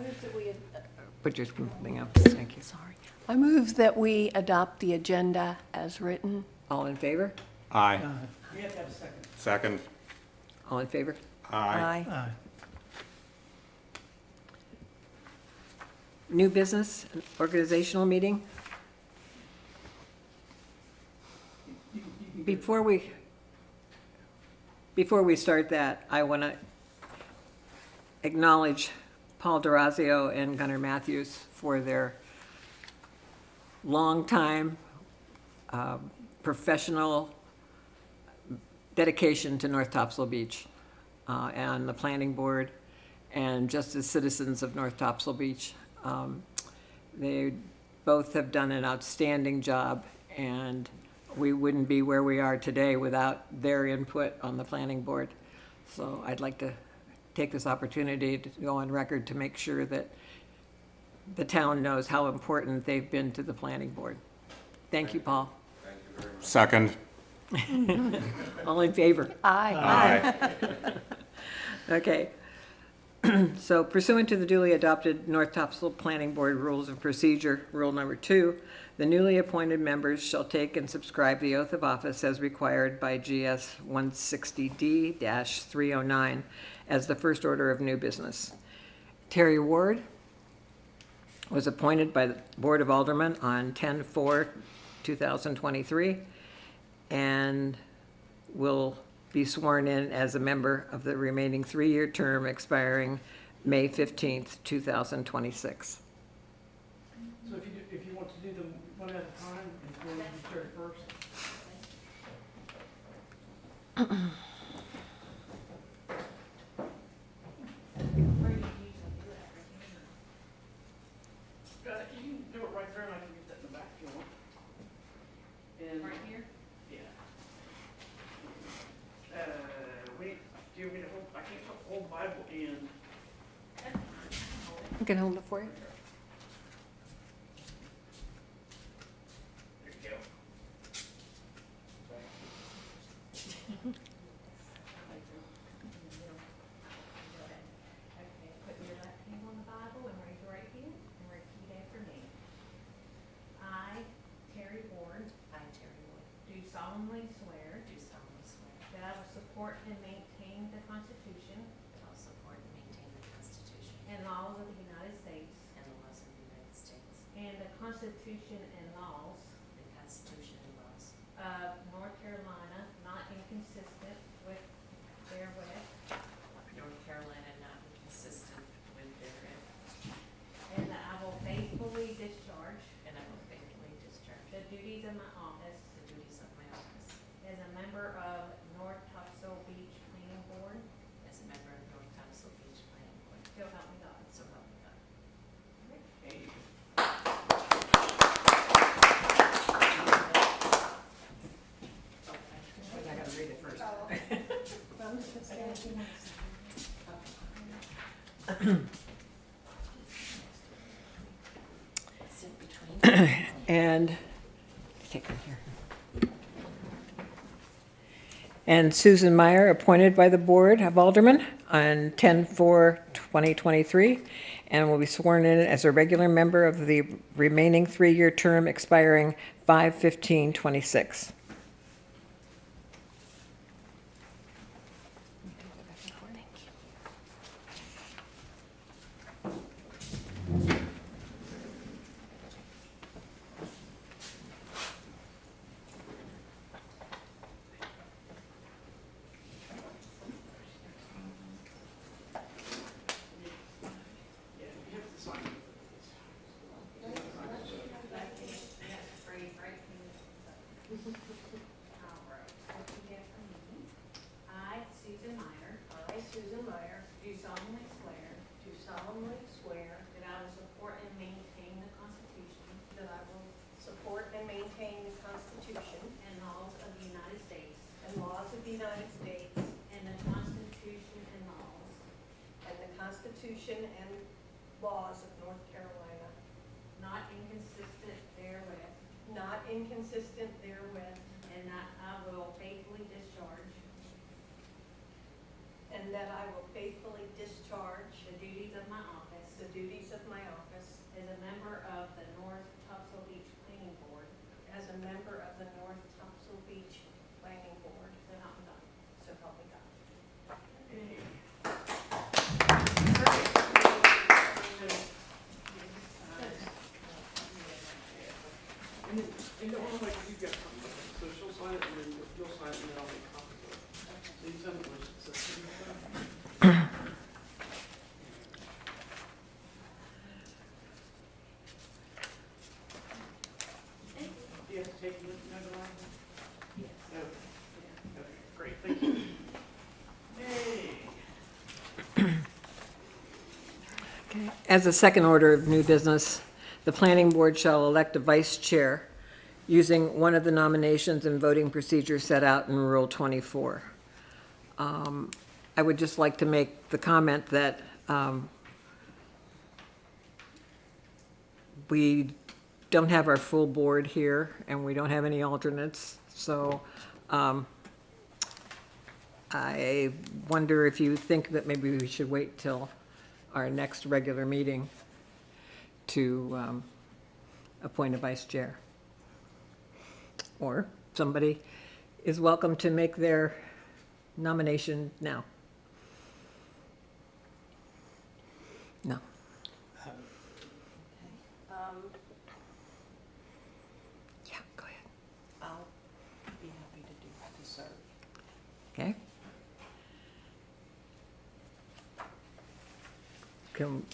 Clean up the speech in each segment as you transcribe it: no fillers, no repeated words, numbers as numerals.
move that we, Put your thing up. Thank you. sorry. I move that we adopt the agenda as written. All in favor? Aye. We have to have a second. Second. All in favor? Aye. Aye. New business, organizational meeting? Before we start that, I want to acknowledge Paul DeRazio and Gunnar Matthews for their long-time professional dedication to North Topsail Beach and the planning board, and just as citizens of North Topsail Beach. They both have done an outstanding job, and we wouldn't be where we are today without their input on the planning board. So I'd like to take this opportunity to go on record to make sure that the town knows how important they've been to the planning board. Thank you, Paul. Second. All in favor? Aye. Aye. Okay. So pursuant to the duly adopted North Topsail Planning Board Rules of Procedure, Rule Number 2, the newly appointed members shall take and subscribe the oath of office as required by GS 160D-309 as the first order of new business. Terry Ward was appointed by the Board of Aldermen on 10/4/2023 and will be sworn in as a member of the remaining three-year term expiring May 15th, 2026. So if you want to do them one at a time, if you want to start first. You can do it right there, and I can get that in the back if you want. And Right here? yeah. Wait, do you want me to hold? I can't hold Bible and. I can hold it for you. There you go. Okay, put your left hand on the Bible and raise your right hand and repeat after me. I, Terry Ward, do solemnly swear that I will support and maintain the Constitution and laws of the United States and the Constitution and laws of North Carolina, not inconsistent with therewith, and that I will faithfully discharge the duties of my office as a member of North Topsail Beach Planning Board. So help me God. I gotta read it first. And take one here. And Susan Meyer, appointed by the Board of Aldermen on 10/4/2023, and will be sworn in as a regular member of the remaining three-year term expiring 5/15/26. Yeah, you have to sign it. All right, repeat after me. I, Susan Meyer, do solemnly swear that I will support and maintain the Constitution and laws of the United States and the Constitution and laws of North Carolina, not inconsistent therewith, and that I will faithfully discharge and that I will faithfully discharge the duties of my office the duties a member of the North Topsail Beach Planning Board. Then I'm done, so help me God. And the one like you got copies of it, so she'll sign it and then you'll sign it and then I'll make copies of it. So you send it where it says signature. Do you have to take it, Yes. Okay. Okay, great, thank you. Hey. As a second order of new business, the planning board shall elect a vice chair using one of the nominations and voting procedures set out in Rule 24. I would just like to make the comment that we don't have our full board here, and we don't have any alternates, so I wonder if you think that maybe we should wait till our next regular meeting to appoint a vice chair. Or somebody is welcome to make their nomination now. No. Yeah, go ahead. I'll be happy to serve. Okay. Can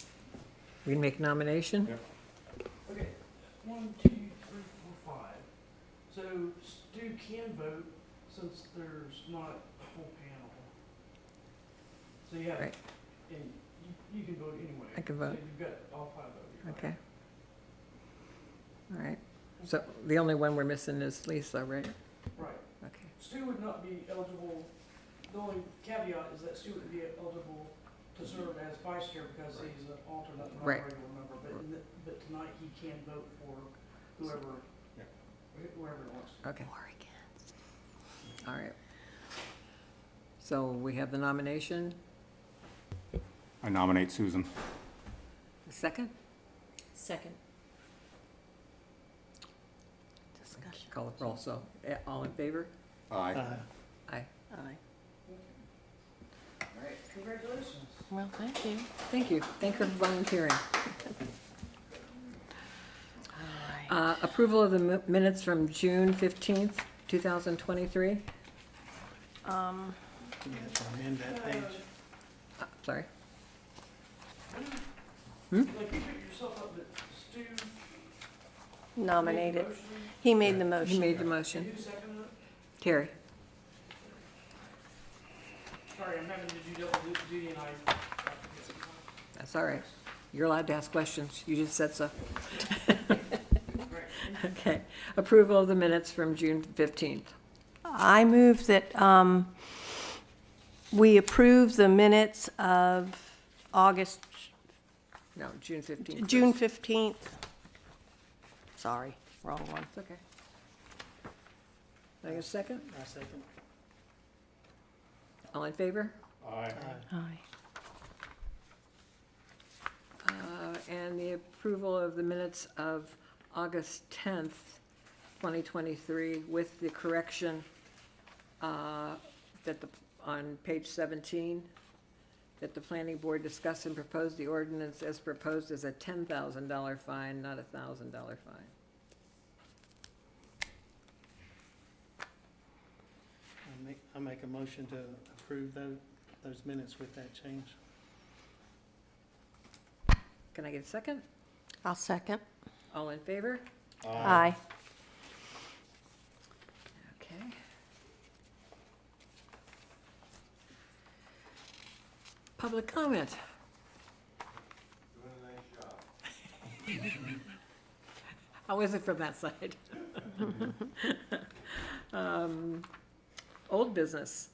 we make nomination? Yeah. Okay, 1, 2, 3, 4, 5. So Stu can vote since there's not a whole panel. So you have, Right. and you can vote anyway. I can vote. So you've got all 5 of you. Okay. All right. So the only one we're missing is Lisa, right? Right. Okay. Stu would not be eligible, the only caveat is that Stu would be eligible to serve as vice chair because he's an alternate, not a Right. regular member. But tonight he can vote for whoever, Yeah. whoever he wants. Okay. All right. So we have the nomination. I nominate Susan. A second? Second. Discussion. Call the roll. So, all in favor? Aye. Aye. Aye. All right, congratulations. Well, thank you. Thank you. Thank you for volunteering. Approval of the minutes from June 15th, 2023. You have to amend that page. Sorry. Like you put yourself up, but Stu made the Nominated. motion, He made the He motion. made the and motion. who seconded it? Terry. Sorry, I'm having to do double duty and I. That's all right. You're allowed to ask questions. You just said so. Right. Okay. Approval of the minutes from June 15th. I move that we approve the minutes of August, No, June 15th. June first. 15th. Sorry, wrong one. It's okay. Can I get a second? I second. All in favor? Aye. Aye. And the approval of the minutes of August 10th, 2023, with the correction that on page 17, that the planning board discussed and proposed the ordinance as proposed as a $10,000 fine, not a $1,000 fine. I make a motion to approve those minutes with that change. Can I get a second? I'll second. All in favor? Aye. Okay. Public comment. How is it from that side? Old business.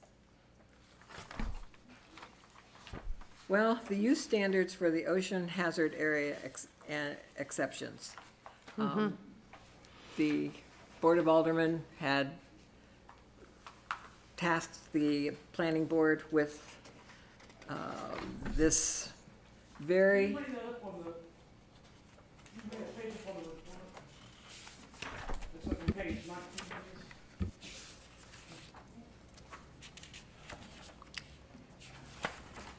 Well, the use standards for the ocean hazard area exceptions. The Board of Aldermen had tasked the planning board with this very, You made that up on the, you made a page up on the report. It's like on page page, 19 please.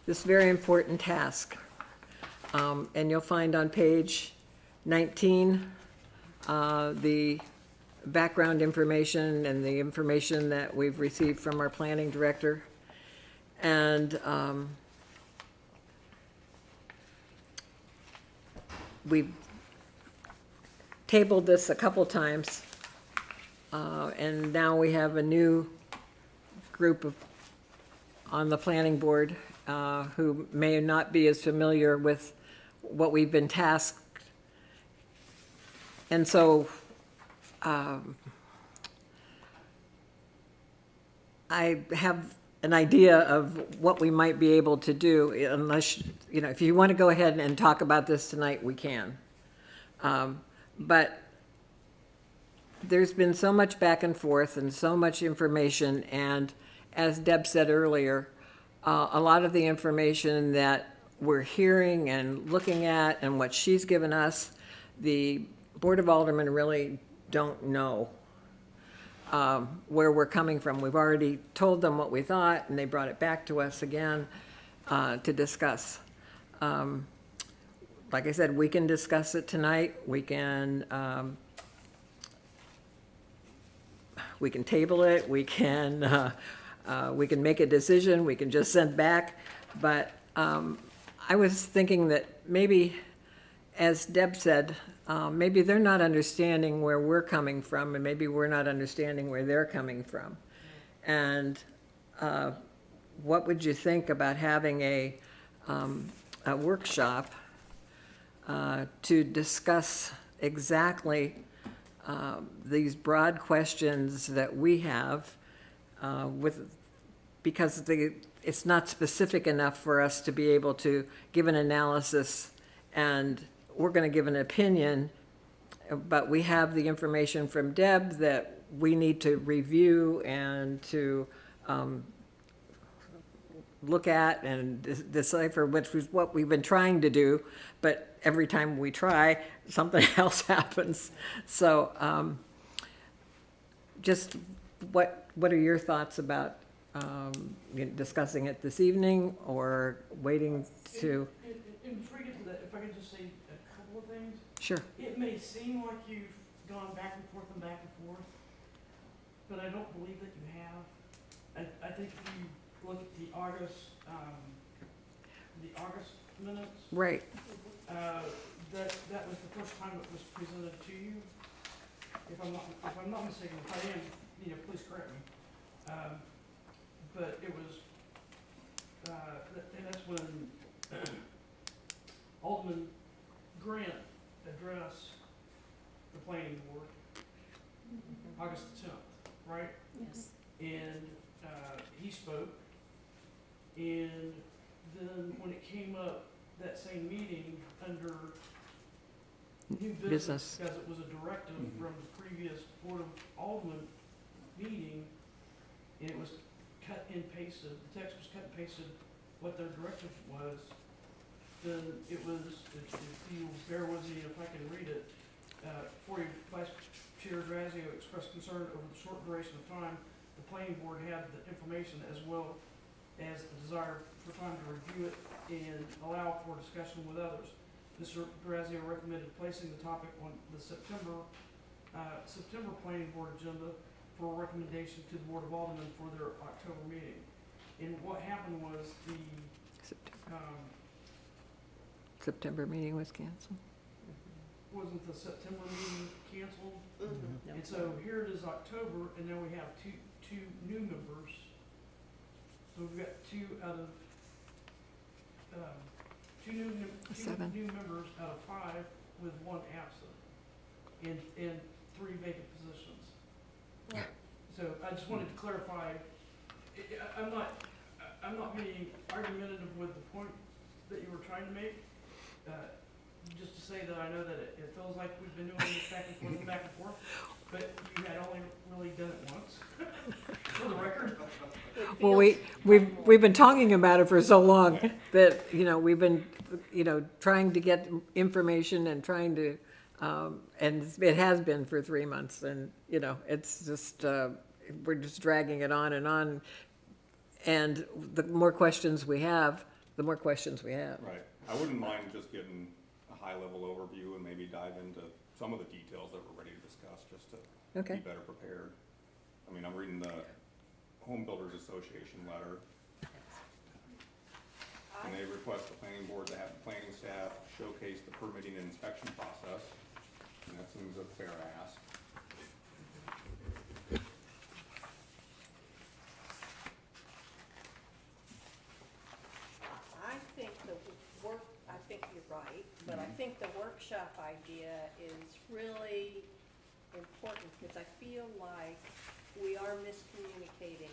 This very important task. And you'll find on page 19, the background information and the information that we've received from our planning director. And we've tabled this a couple times, and now we have a new group of on the planning board who may not be as familiar with what we've been tasked. And so I have an idea of what we might be able to do, unless, you know, if you want to go ahead and talk about this tonight, we can. But there's been so much back and forth and so much information, and as Deb said earlier, a lot of the information that we're hearing and looking at and what she's given us, the Board of Aldermen really don't know where we're coming from. We've already told them what we thought, and they brought it back to us again to discuss. Like I said, we can discuss it tonight. We can table it. We can make a decision. We can just send back. But I was thinking that maybe, as Deb said, maybe they're not understanding where we're coming from, and maybe we're not understanding where they're coming from. And what would you think about having a workshop to discuss exactly these broad questions that we have because it's not specific enough for us to be able to give an analysis, and we're going to give an opinion, but we have the information from Deb that we need to review and to look at and decipher, which is what we've been trying to do, but every time we try, something else happens. So just what are your thoughts about discussing it this evening or waiting to? And before we get to that, if I could just say a couple of things. Sure. It may seem like you've gone back and forth, but I don't believe that you have. I think if you look at the August minutes, Right. that was the first time it was presented to you. If I'm not mistaken, if I am, please correct me. But it was, and that's when Alderman Grant addressed the planning board, August the 10th, right? Yes. And he spoke, and then when it came up that same meeting under new business, because it was a directive from the previous Board of Aldermen meeting, and it was cut and pasted, the text was cut and pasted what their directive was, then it was, if you bear with me if I can read it, for you, Vice Chair Grazio expressed concern over the short duration of time the planning board had the information, as well as the desire for time to review it and allow for discussion with others. Mr. Grazio recommended placing the topic on the September planning board agenda for a recommendation to the Board of Aldermen for their October meeting. And what happened was the September meeting was canceled. wasn't the September meeting canceled? Mm-hmm. And so here it is October, and now we have two new members. So we've got two out of, Seven. new members out of 5 with 1 absent and 3 vacant positions. Right. So I just wanted to clarify, I'm not being argumentative with the point that you were trying to make. Just to say that I know that it feels like we've been doing this back and forth, but you had only really done it once, for the record. Well, we've been talking about it for so long that, we've been, trying to get information and trying to And it has been for 3 months, and, you know, it's just, we're just dragging it on and on. And the more questions we have, the more questions we have. Right. I wouldn't mind just getting a high-level overview and maybe dive into some of the details that we're ready to discuss, just to Okay. be better prepared. I mean, I'm reading the Home Builders Association letter, and they request the planning board to have the planning staff showcase the permitting and inspection process, and that seems a fair ask. I think you're right, but I think the workshop idea is really important, because I feel like we are miscommunicating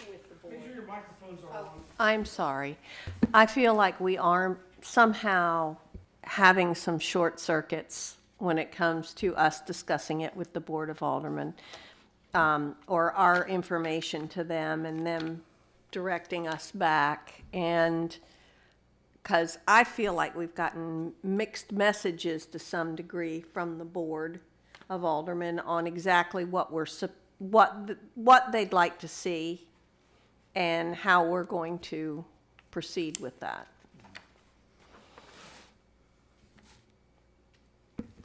with the Make sure board. your microphones are on. I'm sorry. I feel like we are somehow having some short circuits when it comes to us discussing it with the Board of Aldermen, or our information to them and them directing us back. And because I feel like we've gotten mixed messages to some degree from the Board of Aldermen on exactly what what they'd like to see and how we're going to proceed with that.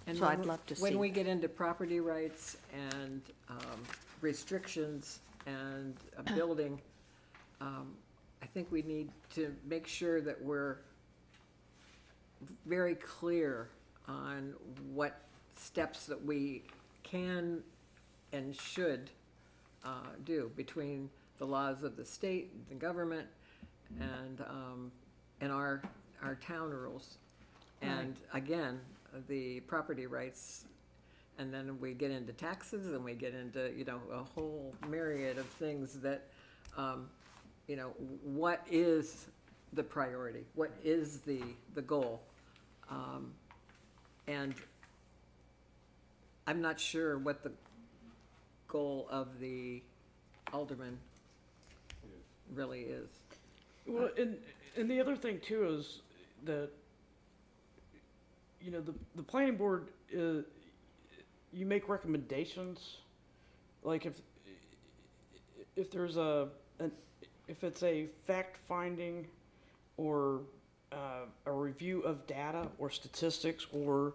And So when I'd love to see. When we get into property rights and restrictions and a building, I think we need to make sure that we're very clear on what steps that we can and should do between the laws of the state, the government, and our town rules. And again, the property rights, and then we get into taxes, and we get into, you know, a whole myriad of things that, you know, what is the priority? What is the goal? And I'm not sure what the goal of the alderman really is. Well, and the other thing too is that, you know, the planning board, you make recommendations. Like if there's if it's a fact finding or a review of data or statistics or,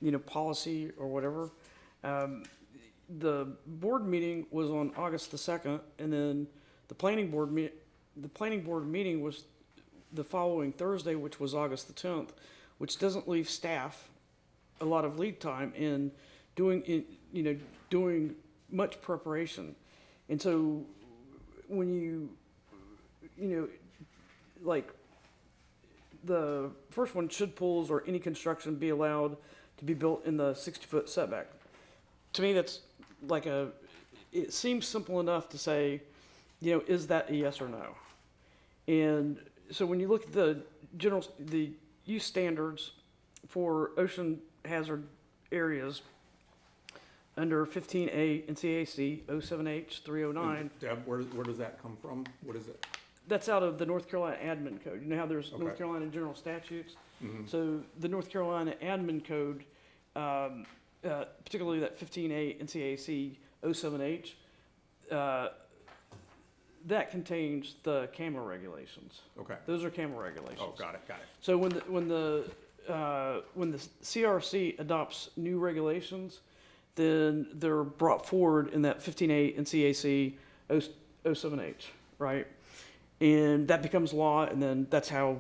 you know, policy or whatever. The board meeting was on August the 2nd, and then the planning board meeting was the following Thursday, which was August the 10th, which doesn't leave staff a lot of lead time in doing much preparation. And so when you know, like, the first one, should pools or any construction be allowed to be built in the 60-foot setback? To me, that's like it seems simple enough to say, you know, is that a yes or no? And so when you look at the use standards for ocean hazard areas under 15A and CAC 07H 309, Deb, where does that come from? What is it? that's out of the North Carolina Admin Code. You know how there's Okay. North Carolina General Statutes? Mhm. So the North Carolina Admin Code, particularly that 15A and CAC 07H, that contains the camera regulations. Okay. Those are camera regulations. Oh, got it. So when the CRC adopts new regulations, then they're brought forward in that 15A and CAC 07H, right? And that becomes law, and then that's how,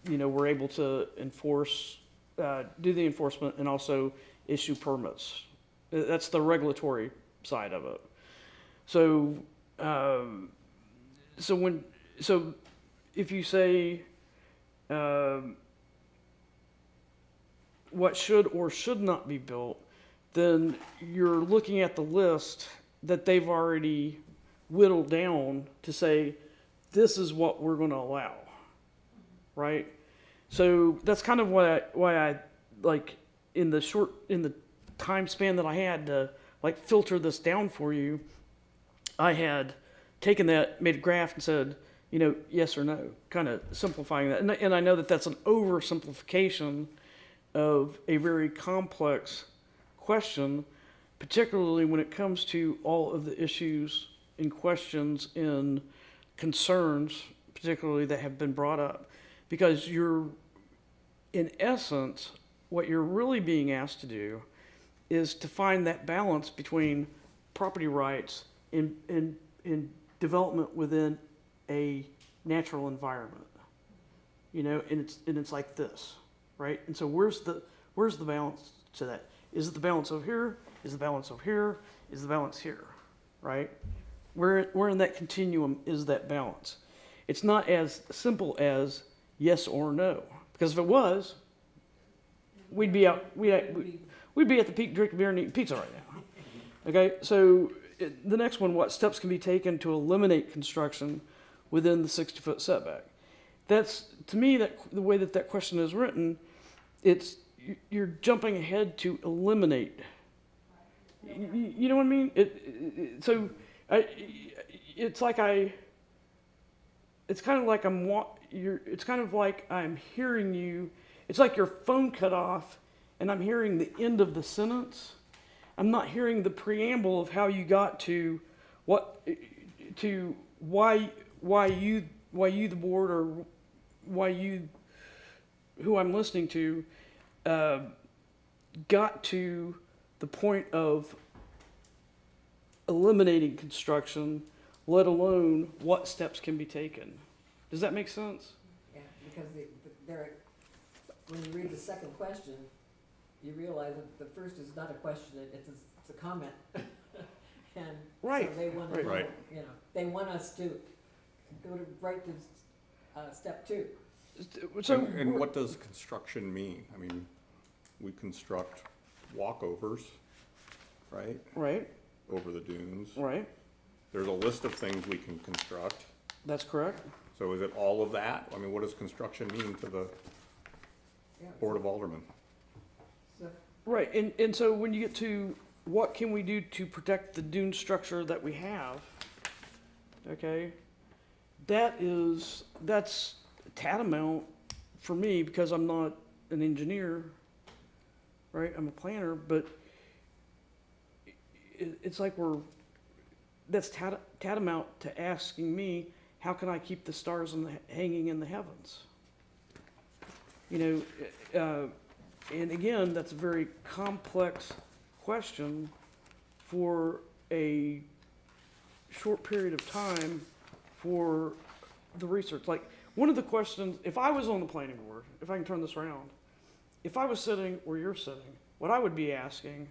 you know, we're able to enforce, do the enforcement and also issue permits. That's the regulatory side of it. So, so if you say, what should or should not be built, then you're looking at the list that they've already whittled down to say, this is what we're going to allow, right? So that's kind of why I like in the time span that I had to like filter this down for you, I had taken that, made a graph and said, you know, yes or no, kind of simplifying that. And I know that that's an oversimplification of a very complex question, particularly when it comes to all of the issues and questions and concerns, particularly that have been brought up. Because you're, in essence, what you're really being asked to do is to find that balance between property rights and development within a natural environment. You know, and it's like this, right? And so where's the balance to that? Is it the balance over here? Is the balance over here? Is the balance here? Right? Where in that continuum is that balance? It's not as simple as yes or no. Because if it was, we'd be at the peak drinking beer and eating pizza right now. Okay, so the next one, what steps can be taken to eliminate construction within the 60-foot setback? That's, to me, that the way that question is written, you're jumping ahead to eliminate. You know what I mean? It's kind of like I'm hearing you. It's like your phone cut off, and I'm hearing the end of the sentence. I'm not hearing the preamble of how you got to why you the board, or why you, who I'm listening to, got to the point of eliminating construction, let alone what steps can be taken. Does that make sense? Yeah, because when you read the second question, you realize that the first is not a question, it's a comment. And right. So they want to, Right. you know, they want us to go right to step 2. So, And what does construction mean? I mean, we construct walkovers, right, right, over the dunes. right. There's a list of things we can construct. That's correct. So is it all of that? I mean, what does construction mean to the Board of Aldermen? So, Right, and so when you get to what can we do to protect the dune structure that we have, okay, that's tantamount for me, because I'm not an engineer, right? I'm a planner, but it's like that's tantamount to asking me, how can I keep the stars hanging in the heavens? You know, and again, that's a very complex question for a short period of time for the research. Like, one of the questions, if I was on the planning board, if I can turn this around, if I was sitting where you're sitting, what I would be asking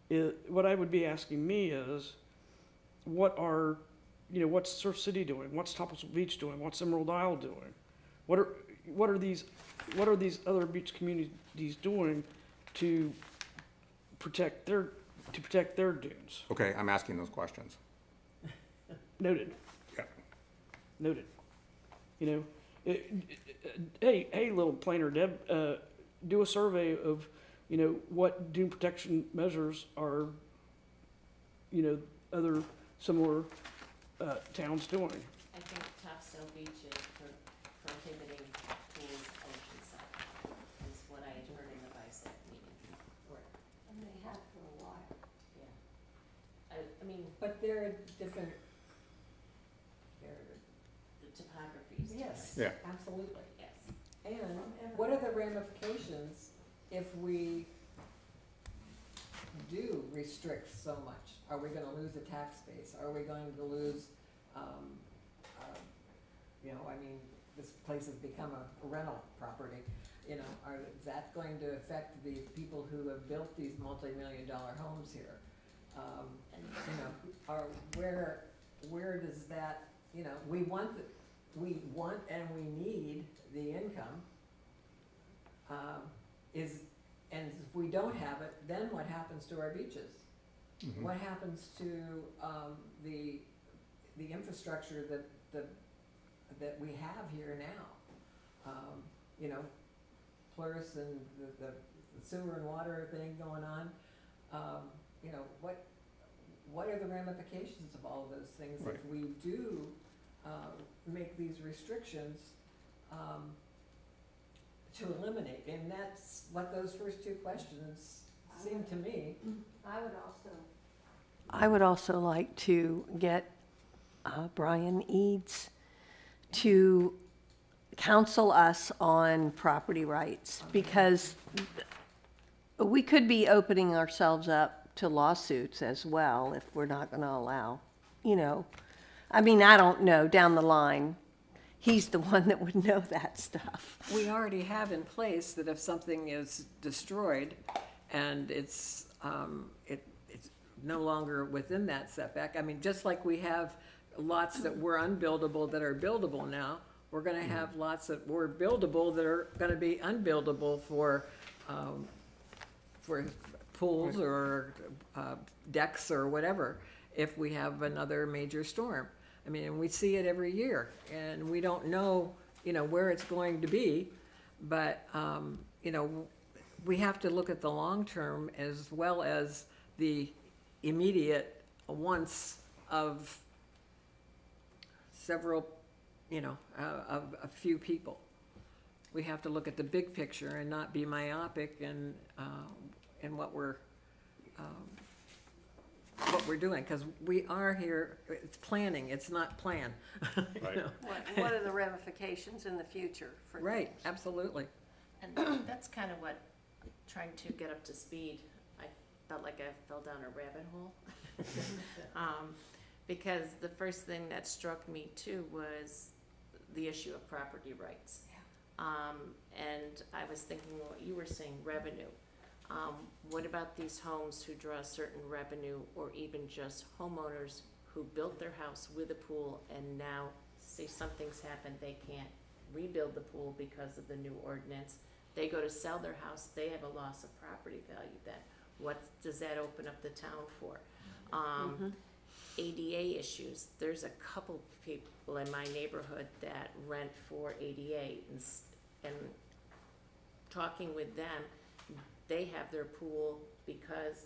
me is, what's Surf City doing? What's Topsail Beach doing? What's Emerald Isle doing? What are these other beach communities doing to protect their dunes? Okay, I'm asking those questions. Noted. Yeah. Noted. You know, hey, little planner Deb, do a survey of, what dune protection measures are, other similar towns doing. I think Topsail Beach is prohibiting pools oceanside, is what I had heard in the BICEP meeting. And they have for a while. Yeah. I mean, but they're different, the topography is different. yes, Yeah. absolutely. Yes. And what are the ramifications if we do restrict so much? Are we gonna lose a tax base? Are we going to lose, this place has become a rental property, is that going to affect the people who have built these multi-million-dollar homes here? Where does that, we want and we need the income. And if we don't have it, then what happens to our beaches? Mhm. What happens to the infrastructure that we have here now? Plurus and the sewer and water thing going on. What are the ramifications of all of those things Right. if we do make these restrictions to eliminate, and that's what those first two questions seem to me. I would also like to get Brian Eads to counsel us on property rights, because we could be opening ourselves up to lawsuits as well if we're not going to allow, I mean, I don't know, down the line, he's the one that would know that stuff. We already have in place that if something is destroyed and it's no longer within that setback, I mean, just like we have lots that were unbuildable that are buildable now, we're gonna have lots that were buildable that are gonna be unbuildable for pools or decks or whatever, if we have another major storm. I mean, and we see it every year, and we don't know, where it's going to be, but, we have to look at the long term as well as the immediate wants of several, of a few people. We have to look at the big picture and not be myopic in what we're doing, because we are here, it's planning, it's not plan. Right. What are the ramifications in the future for Right, things? absolutely. And that's kind of what, trying to get up to speed, I felt like I fell down a rabbit hole. Because the first thing that struck me too was the issue of property rights. And I was thinking what you were saying, revenue. What about these homes who draw a certain revenue, or even just homeowners who built their house with a pool and now say something's happened, they can't rebuild the pool because of the new ordinance. They go to sell their house, they have a loss of property value then. What does that open up the town for? ADA issues, there's a couple people in my neighborhood that rent for ADA, and talking with them, they have their pool because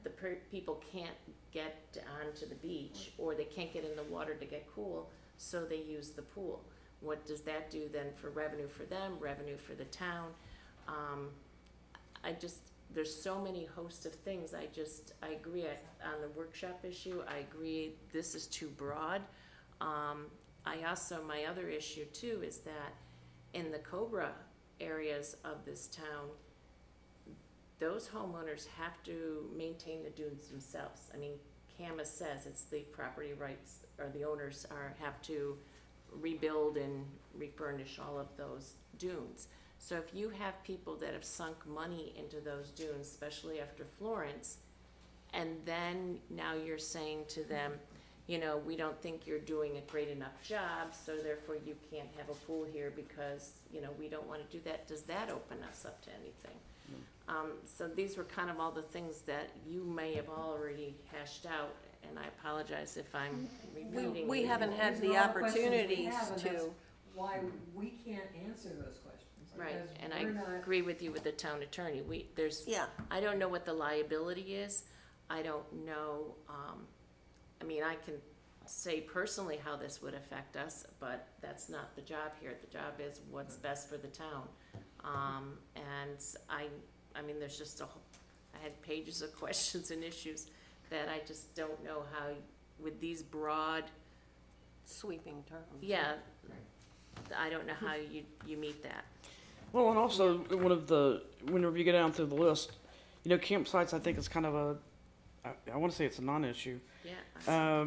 the people can't get onto the beach, or they can't get in the water to get cool, so they use the pool. What does that do then for revenue for them, revenue for the town? There's so many hosts of things. I agree on the workshop issue. I agree this is too broad. My other issue too is that in the Cobra areas of this town, those homeowners have to maintain the dunes themselves. I mean, CAMA says it's the property rights, or the owners have to rebuild and refurnish all of those dunes. So if you have people that have sunk money into those dunes, especially after Florence, and then now you're saying to them, we don't think you're doing a great enough job, so therefore you can't have a pool here because, we don't want to do that. Does that open us up to anything? So these were kind of all the things that you may have already hashed out, and I apologize if I'm repeating. We haven't had These the are all questions we opportunities have, and that's to. why we can't answer those questions. Right, because and I we're not- agree with you with the town attorney. Yeah. I don't know what the liability is. I don't know, I can say personally how this would affect us, but that's not the job here. The job is what's best for the town. There's just I had pages of questions and issues that I just don't know how, with these broad, Sweeping terms. I don't know how you meet that. Well, and also whenever you go down through the list, campsites, I think is kind of I want to say it's a non-issue. Yeah.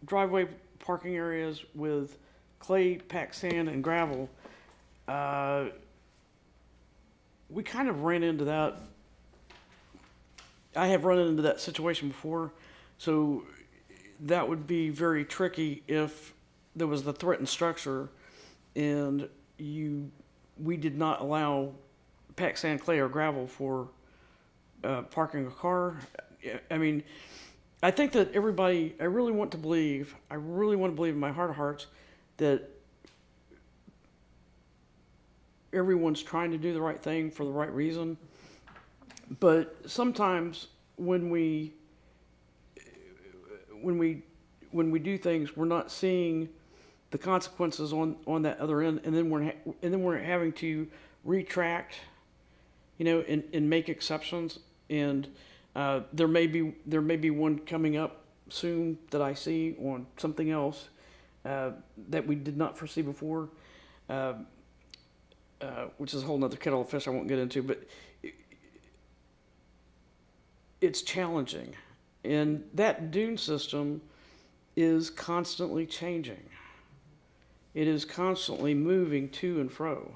Driveway parking areas with clay, packed sand, and gravel. We kind of ran into that. I have run into that situation before, so that would be very tricky if there was the threatened structure and we did not allow packed sand, clay, or gravel for parking a car. I think that everybody, I really want to believe in my heart of hearts that everyone's trying to do the right thing for the right reason. But sometimes when we do things, we're not seeing the consequences on that other end, and then we're having to retract, you know, and make exceptions. And there may be one coming up soon that I see on something else that we did not foresee before, which is a whole nother kettle of fish I won't get into. But it's challenging, and that dune system is constantly changing. It is constantly moving to and fro,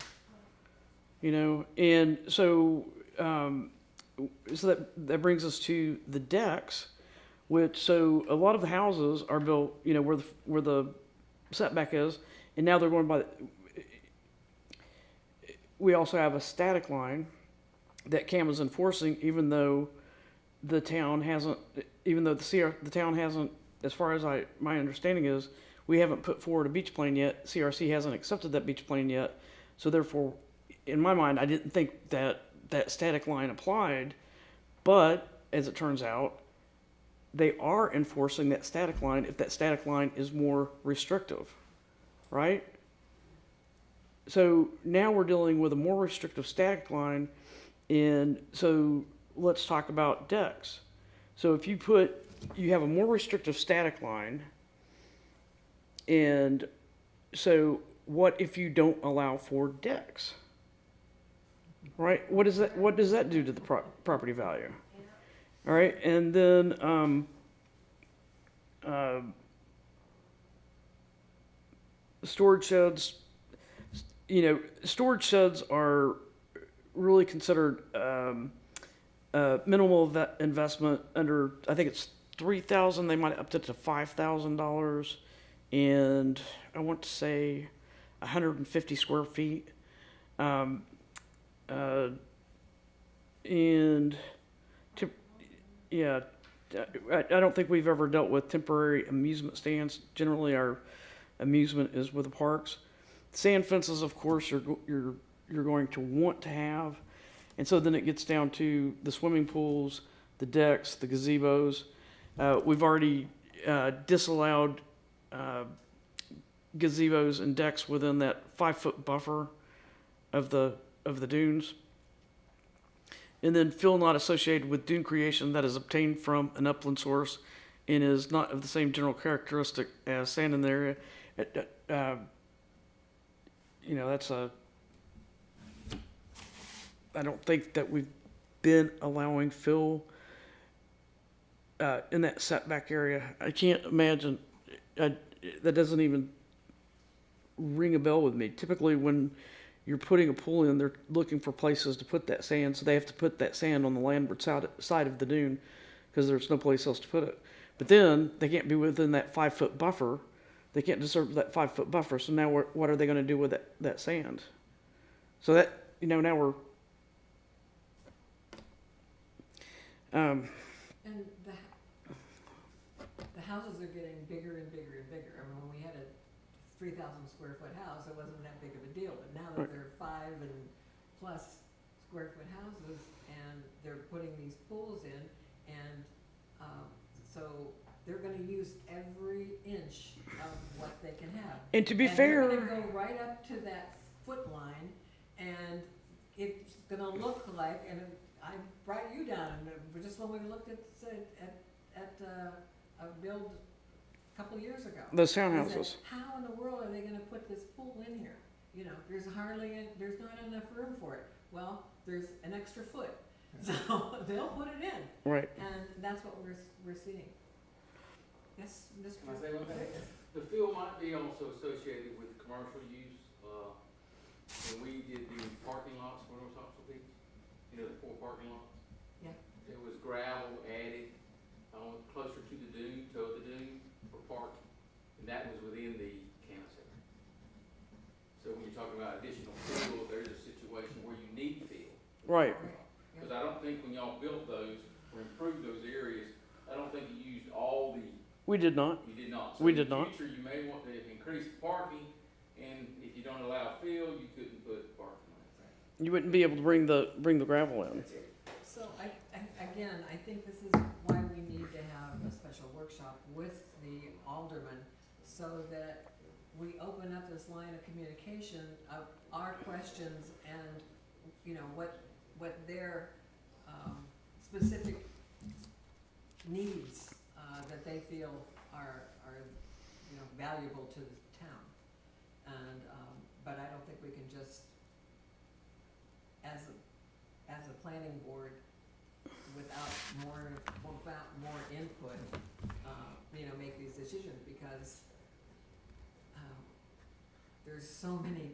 you know, and so that brings us to the decks, which, so a lot of the houses are built, you know, where the setback is, and now they're going by. We also have a static line that CAM is enforcing, even though the town hasn't, the town hasn't, as far as my understanding is, we haven't put forward a beach plan yet. CRC hasn't accepted that beach plan yet. So therefore, in my mind, I didn't think that static line applied. But as it turns out, they are enforcing that static line if that static line is more restrictive, right? So now we're dealing with a more restrictive static line. And so let's talk about decks. So if you have a more restrictive static line, and so what if you don't allow for decks? Right? What does that do to the property value? All right, and then storage sheds. You know, storage sheds are really considered minimal investment. Under, I think it's $3,000. They might have upped it to $5,000. And I want to say 150 square feet. And yeah, I don't think we've ever dealt with temporary amusement stands. Generally, our amusement is with the parks. Sand fences, of course, you're going to want to have. And so then it gets down to the swimming pools, the decks, the gazebos. We've already disallowed gazebos and decks within that 5-foot buffer of the dunes. And then fill not associated with dune creation that is obtained from an upland source and is not of the same general characteristic as sand in the area. You know, I don't think that we've been allowing fill in that setback area. I can't imagine, that doesn't even ring a bell with me. Typically when you're putting a pool in, they're looking for places to put that sand, so they have to put that sand on the landward side of the dune because there's no place else to put it. But then they can't be within that 5-foot buffer. They can't disturb that 5-foot buffer, so now what are they going to do with that sand? So that, you know, now we're... And the houses are getting bigger and bigger and bigger. I mean, when we had a 3,000 square foot house, it wasn't that big of a deal. But now that they're 5 and plus square foot houses, and they're putting these pools in, and so they're going to use every inch of what they can have. And to be fair, they're going to go right up to that foot line, and it's going to look like, and I brought you down, and just when we looked at a build a couple years ago. those townhouses. How in the world are they going to put this pool in here? You know, there's not enough room for it. Well, there's an extra foot, so they'll put it in. Right. And that's what we're seeing. Yes, Mr. Can I say one thing? The field might be also associated with commercial use. When we did the parking lots for North Topsail Beach, you know, the 4 parking lots. Yeah. There was gravel added closer to the dune, toe of the dune for parking, and that was within the campus area. So when you're talking about additional field, there's a situation where you need field. Right. Because I don't think when y'all built those or improved those areas, I don't think you used all the. We did not. You did not. So We did not. In the future, you may want to increase the parking, and if you don't allow field, you couldn't put parking on it. You wouldn't be able to bring the gravel in. So again, I think this is why we need to have a special workshop with the aldermen so that we open up this line of communication of our questions and, you know, what their, specific needs, that they feel are, you know, valuable to the town. And, but I don't think we can just, as a planning board, without more input, you know, make these decisions, because, there's so many,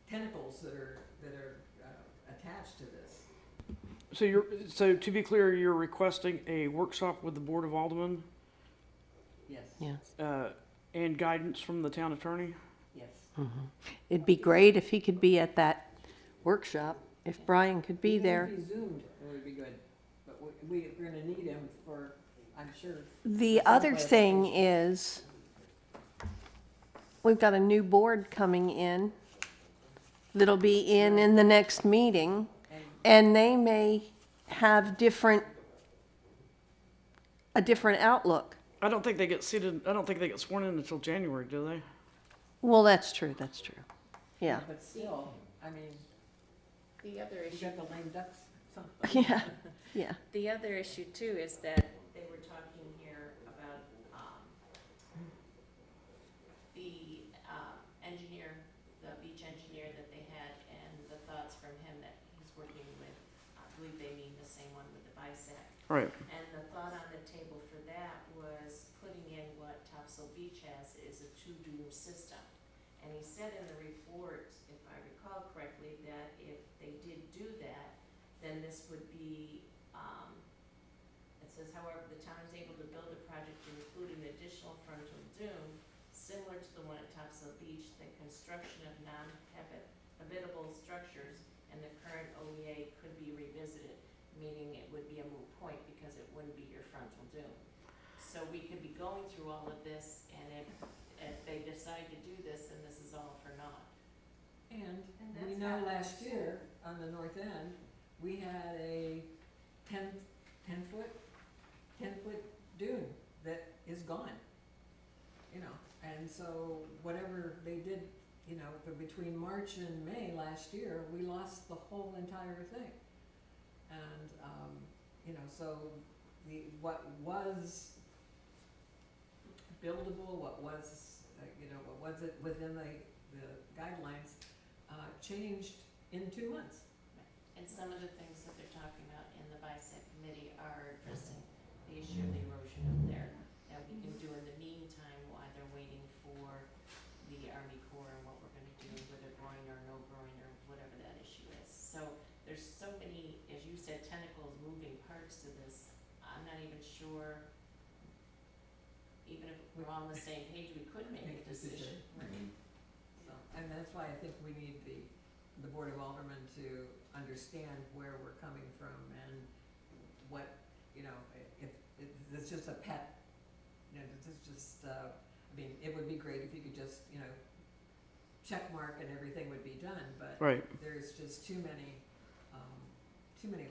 tentacles that are attached to this. So to be clear, you're requesting a workshop with the Board of Aldermen, Yes, Yes. and guidance from the town attorney? yes. It'd be great if he could be at that workshop, if Brian could be there. Even if he zoomed, it would be good, but we're gonna need him for, I'm sure. The for some other thing clarification. is, we've got a new board coming in that'll be in the next meeting, and they may have a different outlook. I don't think they get sworn in until January, do they? Well, that's true, yeah. But still, I mean, The other you issue, got the lame ducks, something. Yeah, yeah. the other issue too is that they were talking here about, the, engineer, the beach engineer that they had, and the thoughts from him that he's working with, I believe they mean the same one with the BICEP. Right. And the thought on the table for that was putting in what Topsail Beach has is a two-dune system. And he said in the report, if I recall correctly, that if they did do that, then this would be, it says, however, the town is able to build a project to include an additional frontal dune similar to the one at Topsail Beach, the construction of non-habitable structures and the current OEA could be revisited, meaning it would be a moot point because it wouldn't be your frontal dune. So we could be going through all of this, and if they decide to do this, then this is all for naught. And And we that's know happened. last year on the north end, we had a 10-foot dune that is gone. You know, and so whatever they did, you know, between March and May last year, we lost the whole entire thing. And, you know, so what was buildable, what was, you know, what was it within the guidelines, changed in 2 months. And some of the things that they're talking about in the BICEP committee are addressing the issue of the erosion up there that we can do in the meantime while they're waiting for the Army Corps and what we're gonna do, whether groin or no groin or whatever that issue is. So there's so many, as you said, tentacles, moving parts to this. I'm not even sure, even if we're all on the same page, we could make a decision. So, and that's why I think we need the Board of Aldermen to understand where we're coming from and what, you know, if it's just a pet, you know, this is just, I mean, it would be great if you could just, you know, check mark and everything would be done, but Right. there's just too many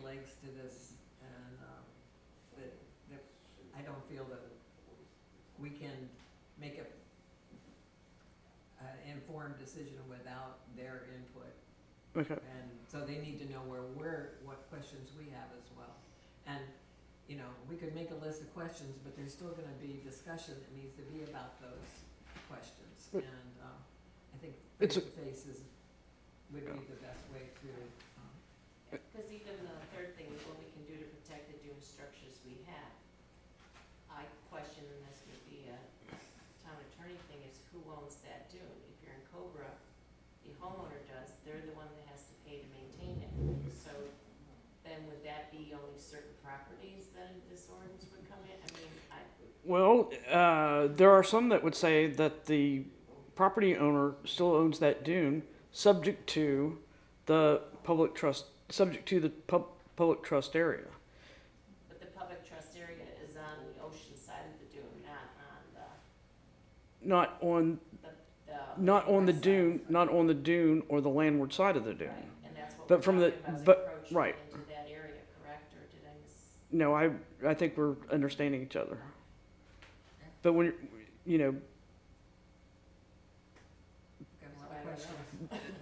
legs to this, and, that I don't feel that we can make an informed decision without their input. Okay. And so they need to know what questions we have as well. And, you know, we could make a list of questions, but there's still gonna be discussion that needs to be about those questions. But- And, I think It's a- face-to-face would be the best way to, Because even the third thing, what we can do to protect the dune structures we have, I question, and this would be a town attorney thing, is who owns that dune? If you're in Cobra, the homeowner does, they're the one that has to pay to maintain it. So then would that be only certain properties that this ordinance would come in? I mean, Well, there are some that would say that the property owner still owns that dune, subject to the public trust area. but the public trust area is on the ocean side of the dune, not on Not on the west side. dune, not on the dune or the landward side of the dune. Right, and that's what But we're from talking the- about, is but- encroaching right. into that area, correct, or did I miss? No, I think we're understanding each other. But when, you know,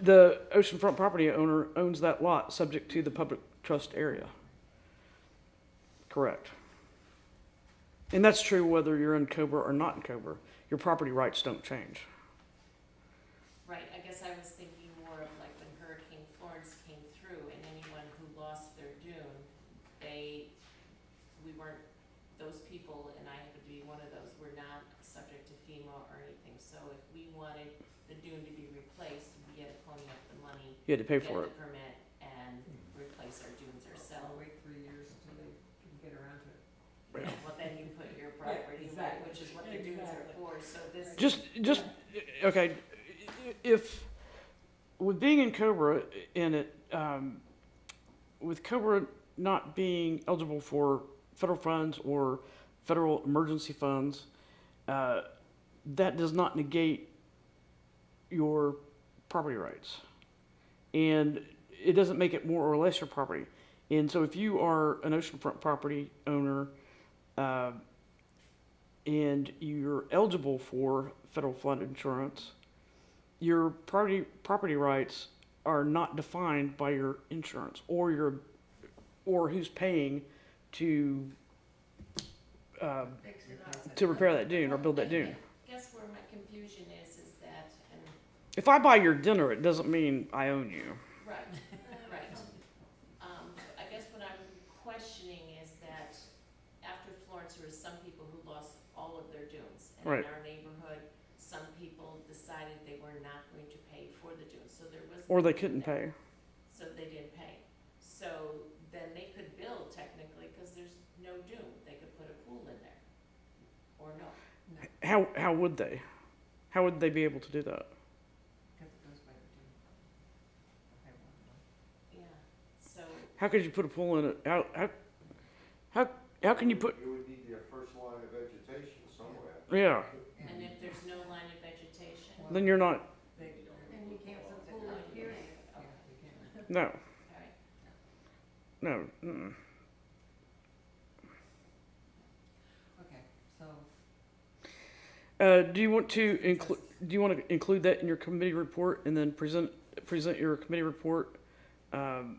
the oceanfront property owner owns that lot subject to the public trust area. Correct. And that's true whether you're in Cobra or not in Cobra. Your property rights don't change. Right, I guess I was thinking more of like when Hurricane Florence came through and anyone who lost their dune, we weren't, those people, and I happen to be one of those, were not subject to FEMA or anything. So if we wanted the dune to be replaced, we had to pony up the money. You had to pay for it. Get the permit and replace our dunes ourselves. Wait 3 years until they can get around to it. Well, then you put your property, right, which is what the dunes are for, so this. Just okay. If with being in Cobra and it with Cobra not being eligible for federal funds or federal emergency funds, that does not negate your property rights, and it doesn't make it more or less your property. And so, if you are an oceanfront property owner and you're eligible for federal flood insurance, your property rights are not defined by your insurance or who's paying to repair that dune or build that dune. I guess where my confusion is that, and If I buy your dinner, it doesn't mean I own you. right, right. I guess what I'm questioning is that after Florence, there was some people who lost all of their dunes. And Right. in our neighborhood, some people decided they were not going to pay for the dunes, so there was. Or they couldn't pay. So they didn't pay. So then they could build technically, because there's no dune. They could put a pool in there. Or no. How would they? How would they be able to do that? Yeah, so, How could you put a pool in it? How can you put? You would need your first line of vegetation somewhere. Yeah. and if there's no line of vegetation, Then you're not. then you can't put a pool in here. Okay, No. all right. No. Mm-mm. Okay, so. Do you want to include? Do you want to include that in your committee report and then present your committee report to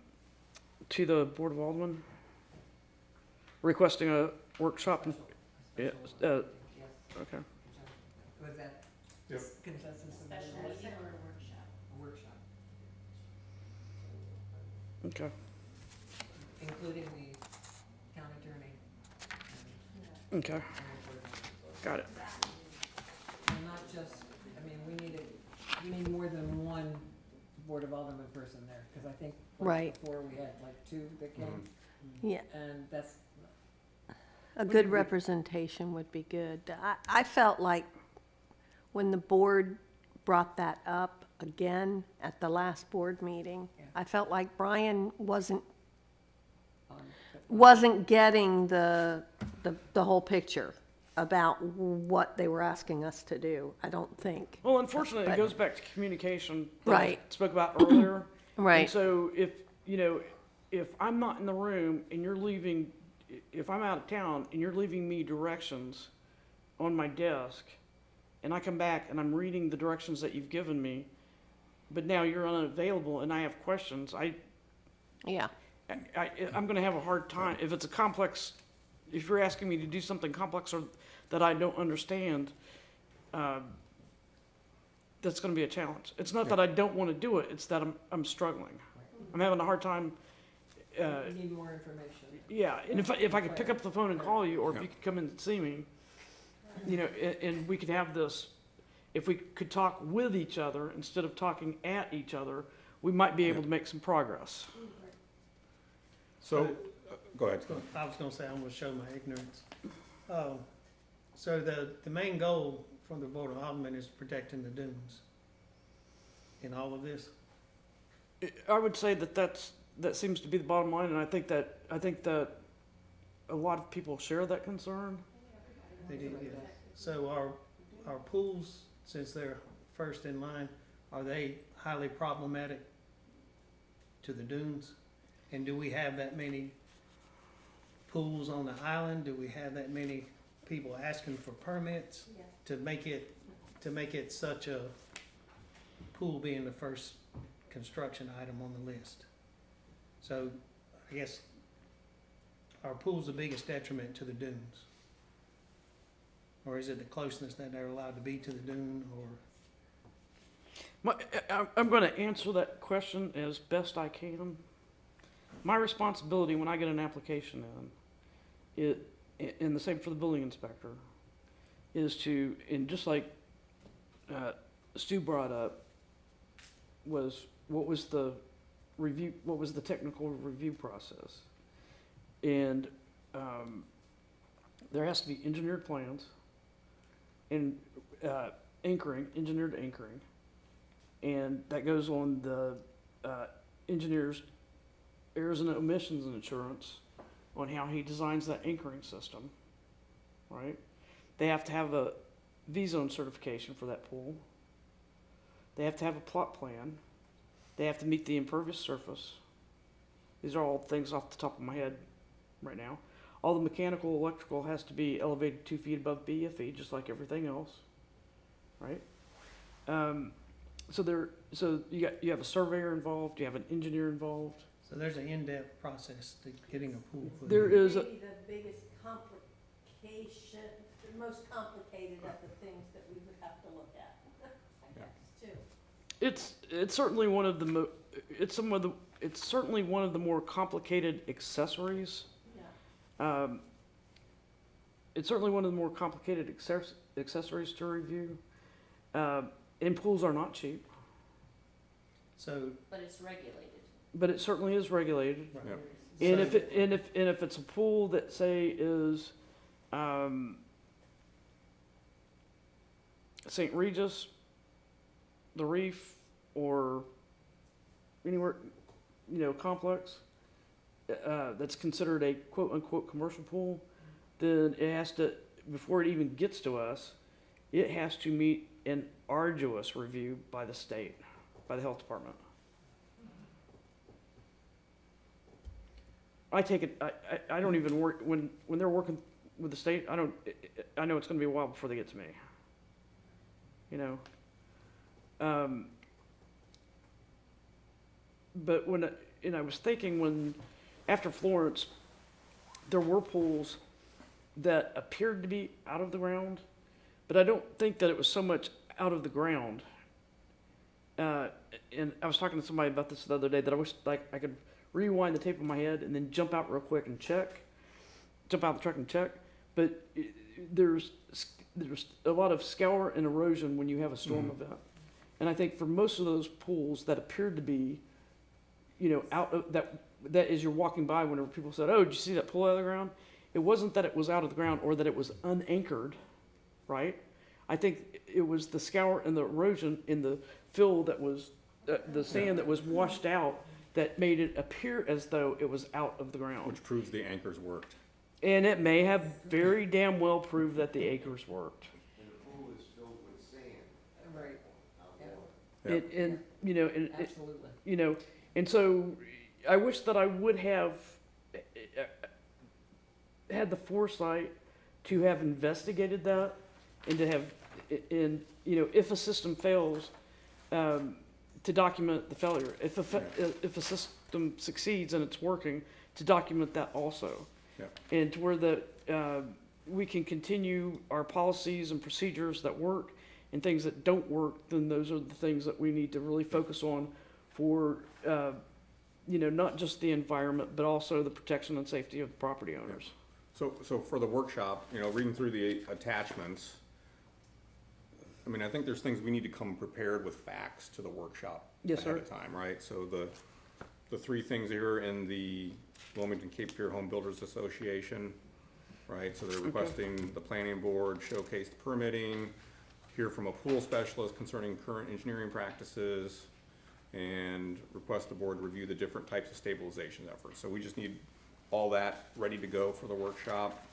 the Board of Aldermen, requesting a workshop? Yeah. Okay. Was that Yep. consensus of the Special meeting or a workshop? workshop, Okay. including the county attorney? Okay. Got it. And not just, I mean, we need more than one Board of Alderman person there, because I think once Right. before we had like two that came, Yeah, and that's, a good representation would be good. I felt like when the board brought that up again at the last board meeting, Yeah. I felt like Brian wasn't on, getting the whole picture about what they were asking us to do, I don't think. Well, unfortunately, But- it goes back to communication that Right. I spoke about earlier. Right. And so if I'm not in the room and you're leaving, if I'm out of town and you're leaving me directions on my desk, and I come back and I'm reading the directions that you've given me, but now you're unavailable and I have questions, Yeah, I'm going to have a hard time. If it's a complex, if you're asking me to do something complex or that I don't understand, that's going to be a challenge. It's not that I don't want to do it, it's that I'm struggling. I'm having a hard time. we need more information. Yeah, and if I could pick up the phone and call you, or if you could come in and see me, and we could have this, if we could talk with each other instead of talking at each other, we might be able to make some progress. So, go ahead. I was gonna say, I'm gonna show my ignorance. So the main goal from the Board of Aldermen is protecting the dunes in all of this. I would say that seems to be the bottom line, and I think that a lot of people share that concern. They do, yeah. So our pools, since they're first in line, are they highly problematic to the dunes? And do we have that many pools on the island? Do we have that many people asking for permits to make it such a pool being the first construction item on the list. So I guess our pool's the biggest detriment to the dunes? Or is it the closeness that they're allowed to be to the dune, or? I'm going to answer that question as best I can. My responsibility when I get an application and the same for the building inspector, is to, and just like Stu brought up, what was the technical review process? And there has to be engineered plans and engineered anchoring. And that goes on the engineer's errors and omissions insurance on how he designs that anchoring system, right? They have to have a V-zone certification for that pool. They have to have a plot plan. They have to meet the impervious surface. These are all things off the top of my head right now. All the mechanical, electrical has to be elevated 2 feet above BFE, just like everything else, right? So you have a surveyor involved, you have an engineer involved. So there's an in-depth process to getting a pool put in. There is a, Maybe the biggest complication, the most complicated of the things that we would have to look at, I guess, too. it's certainly one of the it's certainly one of the more complicated accessories. Yeah. It's certainly one of the more complicated accessories to review. And pools are not cheap, So, But it's regulated. but it certainly is regulated. right. And So- if it's a pool that say is St. Regis, the Reef, or anywhere, complex, that's considered a quote unquote commercial pool, then it has to, before it even gets to us, it has to meet an arduous review by the state, by the health department. I take it, I don't even work, when they're working with the state, I know it's gonna be a while before they get to me. But I was thinking after Florence, there were pools that appeared to be out of the ground, but I don't think that it was so much out of the ground. And I was talking to somebody about this the other day, that I wish I could rewind the tape in my head and then jump out real quick and jump out the truck and check. But there's a lot of scour and erosion when you have a storm event. And I think for most of those pools that appeared to be, out of that as you're walking by, whenever people said, "Oh, did you see that pool out of the ground?" It wasn't that it was out of the ground or that it was unanchored, right? I think it was the scour and the erosion in the fill that was, the sand that was washed out, that made it appear as though it was out of the ground. Which proves the anchors worked. And it may have very damn well proved that the anchors worked. And the pool is filled with sand. Right. Yeah. Absolutely. And so I wish that I would have had the foresight to have investigated that, and to have, if a system fails, to document the failure. If a system succeeds and it's working, to document that also. Yeah. And to where we can continue our policies and procedures that work, and things that don't work, then those are the things that we need to really focus on for, not just the environment, but also the protection and safety of the property owners. So for the workshop, reading through the attachments, I think there's things we need to come prepared with facts to the workshop Yes, ahead sir. of time, right? So the three things here in the Wilmington Cape Fear Home Builders Association, right? So they're requesting the planning board showcase the permitting, hear from a pool specialist concerning current engineering practices, and request the board review the different types of stabilization efforts. So we just need all that ready to go for the workshop.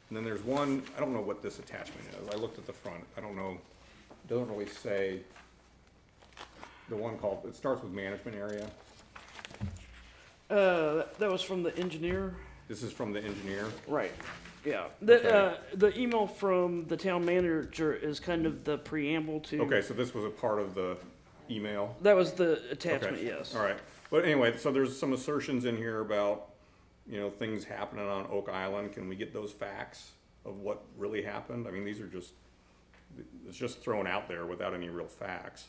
And then there's one, I don't know what this attachment is. I looked at the front. I don't know. It doesn't really say. The one called, it starts with management area. That was from the engineer. This is from the engineer. Right. Yeah. Okay. The email from the town manager is kind of the preamble to. Okay, so this was a part of the email? That was the attachment, Okay. yes. All right, but anyway, so there's some assertions in here about, you know, things happening on Oak Island. Can we get those facts of what really happened? I mean, these are just, it's just thrown out there without any real facts.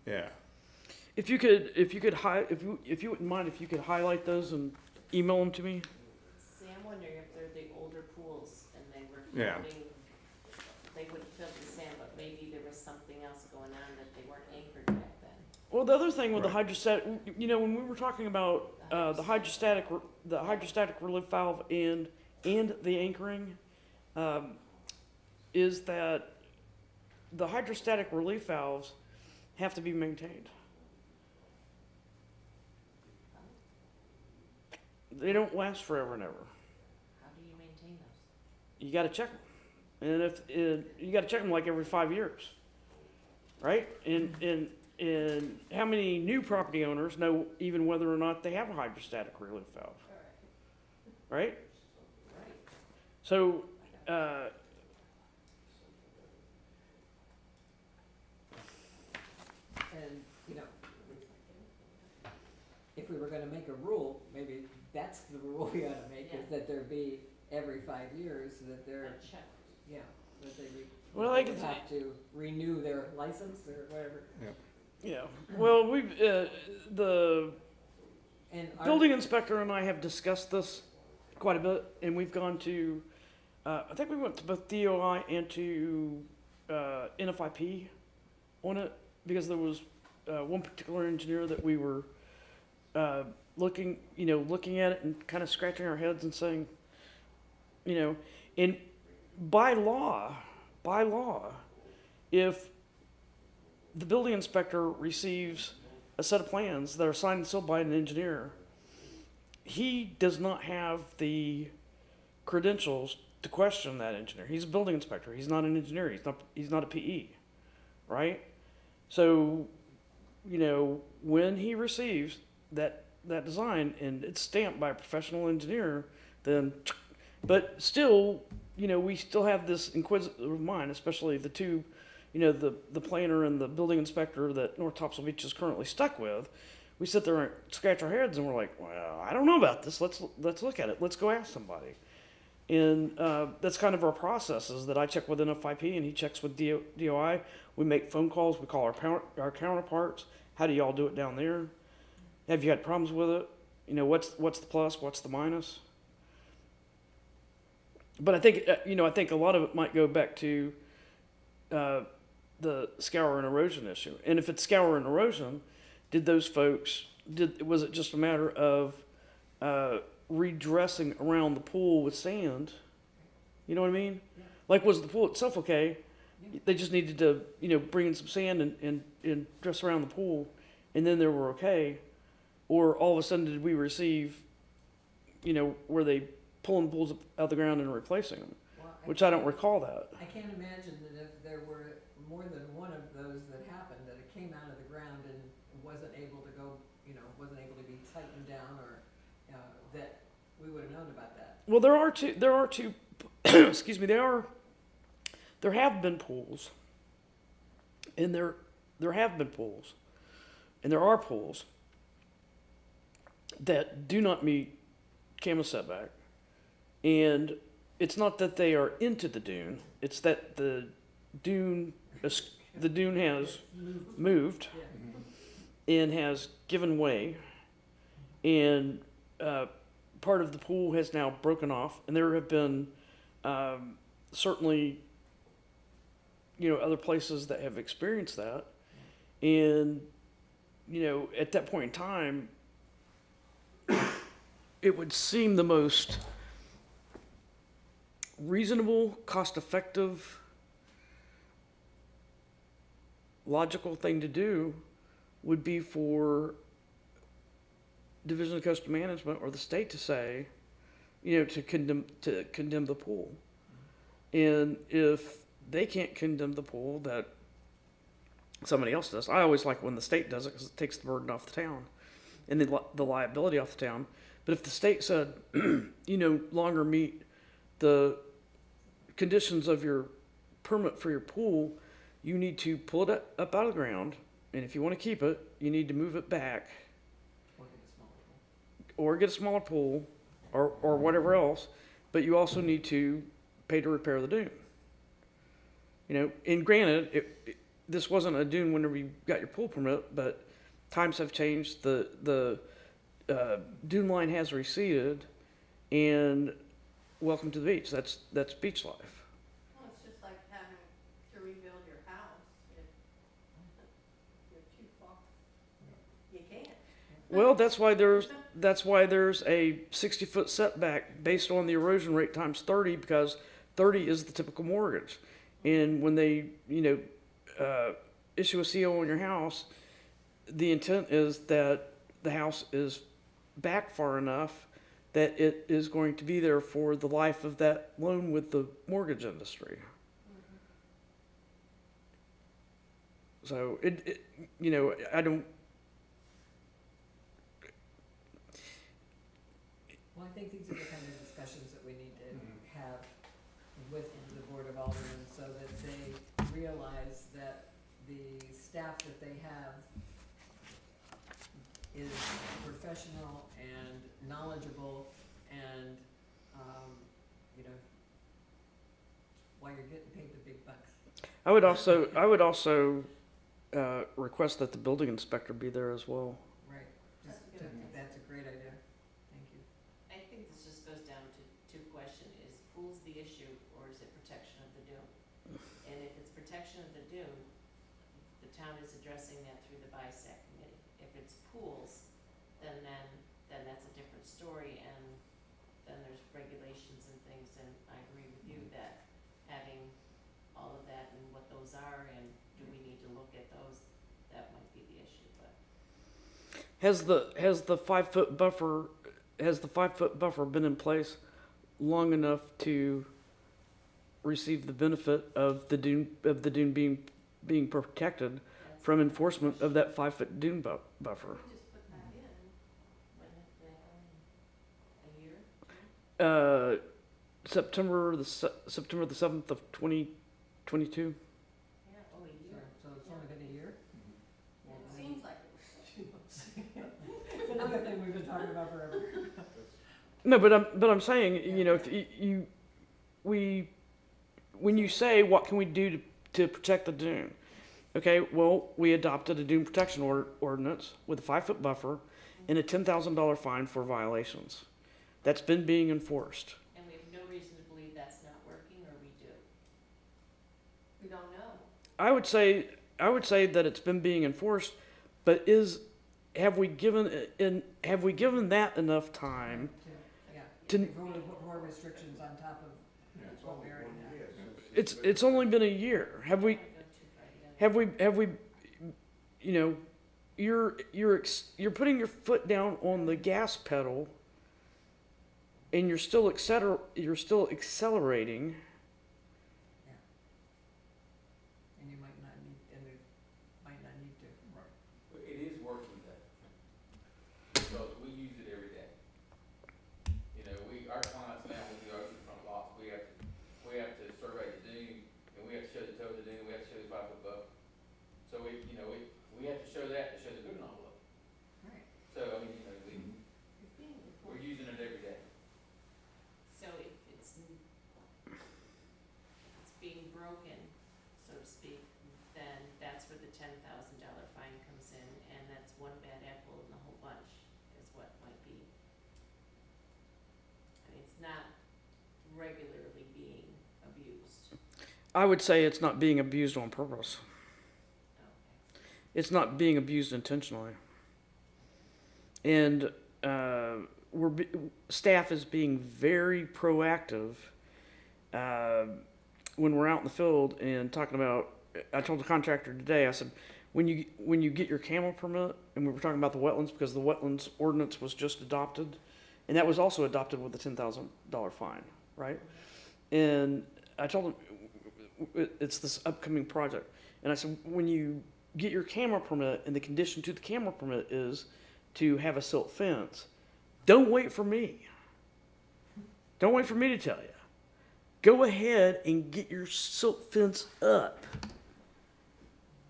Yeah, If you wouldn't mind, if you could highlight those and email them to me. See, I'm wondering if they're the older pools and they were Yeah. floating, they would have filled the sand, but maybe there was something else going on that they weren't anchored back then. Well, the other thing with the Right. hydrostatic, you know, when we were talking about the hydrostatic relief valve and the anchoring, is that the hydrostatic relief valves have to be maintained. They don't last forever and ever. How do you maintain those? You got to check them, and you got to check them like every 5 years, right? And how many new property owners know even whether or not they have a hydrostatic relief valve, right? So, And, you know, if we were gonna make a rule, maybe that's the rule we ought to make, is that there be every 5 years, that they're, Check. yeah, that they Well, I could- have to renew their license or whatever. yeah. Well, the And building inspector and I have discussed this quite a bit, and we've gone to, I think we went to both DOI and to NFIP on it, because there was one particular engineer that we were looking at it and kind of scratching our heads and saying, you know, and by law, if the building inspector receives a set of plans that are signed and sealed by an engineer, he does not have the credentials to question that engineer. He's a building inspector. He's not an engineer. He's not a PE, right? So, you know, when he receives that design and it's stamped by a professional engineer, then, but still, you know, we still have this inquisitive mind, especially the two, you know, the planner and the building inspector that North Topsail Beach is currently stuck with. We sit there and scratch our heads and we're like, well, I don't know about this. Let's look at it. Let's go ask somebody. And that's kind of our process, is that I check with NFIP and he checks with DOI. We make phone calls. We call our counterparts. How do y'all do it down there? Have you had problems with it? You know, what's the plus? What's the minus? But I think, you know, I think a lot of it might go back to the scour and erosion issue. And if it's scour and erosion, did those folks, was it just a matter of redressing around the pool with sand? You know what I mean? Yeah. Like, was the pool itself okay? Yeah. They just needed to, you know, bring in some sand and dress around the pool, and then they were okay. Or all of a sudden did we receive, you know, were they pulling pools up out of the ground and replacing them? Well, Which I don't recall that. I can't imagine that if there were more than one of those that happened, that it came out of the ground and wasn't able to go, you know, wasn't able to be tightened down, or that we would have known about that. Well, there are two, excuse me, there have been pools, and there have been pools, and there are pools that do not meet CAMA setback. And it's not that they are into the dune, it's that the dune has moved and has given way, and part of the pool has now broken off, and there have been certainly, you know, other places that have experienced that. And, you know, at that point in time, it would seem the most reasonable, cost-effective, logical thing to do would be for Division of Coastal Management or the state to say, you know, to condemn the pool. And if they can't condemn the pool, that somebody else does. I always like when the state does it, because it takes the burden off the town and the liability off the town. But if the state said, you no longer meet the conditions of your permit for your pool, you need to pull it up out of the ground and if you want to keep it, you need to move it back Or get a smaller pool. or get a smaller pool or whatever else, but you also need to pay to repair the dune. You know, and granted, this wasn't a dune whenever you got your pool permit, but times have changed. The dune line has receded, and welcome to the beach. That's beach life. Well, it's just like having to rebuild your house if you're too far. You can't. Well, that's why there's a 60-foot setback based on the erosion rate times 30, because 30 is the typical mortgage. And when they, issue a CO on your house, the intent is that the house is back far enough that it is going to be there for the life of that loan with the mortgage industry. So I don't. Well, I think these are the kind of discussions that we need to have with the Board of Aldermen so that they realize that the staff that they have is professional and knowledgeable and, why you're getting paid the big bucks. I would also request that the building inspector be there as well. Right. That's a great idea. Thank you. I think this just goes down to question, is pools the issue or is it protection of the dune? And if it's protection of the dune, the town is addressing that through the BISAC committee. If it's pools, then that's a different story, and then there's regulations and things, and I agree with you that having all of that and what those are, and do we need to look at those, that might be the issue, but. Has the 5-foot buffer been in place long enough to receive the benefit of the dune being protected from enforcement of that 5-foot dune buffer? We just put that in, when it, a year? September the 7th of 2022. Yeah, oh, a year. So it's only been a year? It seems like it was 2 months. It's another thing we've been talking about forever. No, but I'm saying, if when you say what can we do to protect the dune, okay, well, we adopted a dune protection ordinance with a 5-foot buffer and a $10,000 fine for violations. That's been being enforced. And we have no reason to believe that's not working, or we do? We don't know. I would say that it's been being enforced, but have we given that enough time? Yeah. To- We've only put more restrictions on top of what we already have. It's only been a year. Have we? Have we? You're putting your foot down on the gas pedal, and you're still accelerating. And you might not need, and we might not need to. Right. But it is working though, because we use it every day. Our clients now with the oceanfront lots, we have to survey the dune, and we have to show the toe of the dune, we have to show the 5-foot buffer. So we have to show that to show the dune envelope. Right. So, we're using it every day. So if it's being broken, so to speak, then that's where the $10,000 fine comes in, and that's one bad apple in the whole bunch, is what might be. I mean, it's not regularly being abused. I would say it's not being abused on purpose. Okay. It's not being abused intentionally. And staff is being very proactive when we're out in the field and talking about. I told the contractor today. I said, when you get your camel permit, and we were talking about the wetlands because the wetlands ordinance was just adopted, and that was also adopted with a $10,000 fine, right? And I told him it's this upcoming project, and I said, when you get your camera permit, and the condition to the camera permit is to have a silt fence, don't wait for me. Don't wait for me to tell you. Go ahead and get your silt fence up.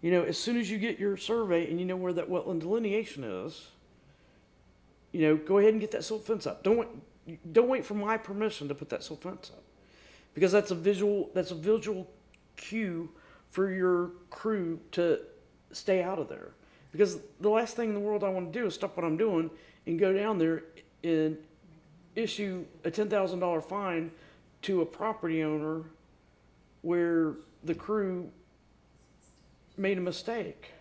You know, as soon as you get your survey and you know where that wetland delineation is, you know, go ahead and get that silt fence up. Don't wait for my permission to put that silt fence up, because that's a visual cue for your crew to stay out of there. Because the last thing in the world I want to do is stop what I'm doing and go down there and issue a $10,000 fine to a property owner where the crew made a mistake.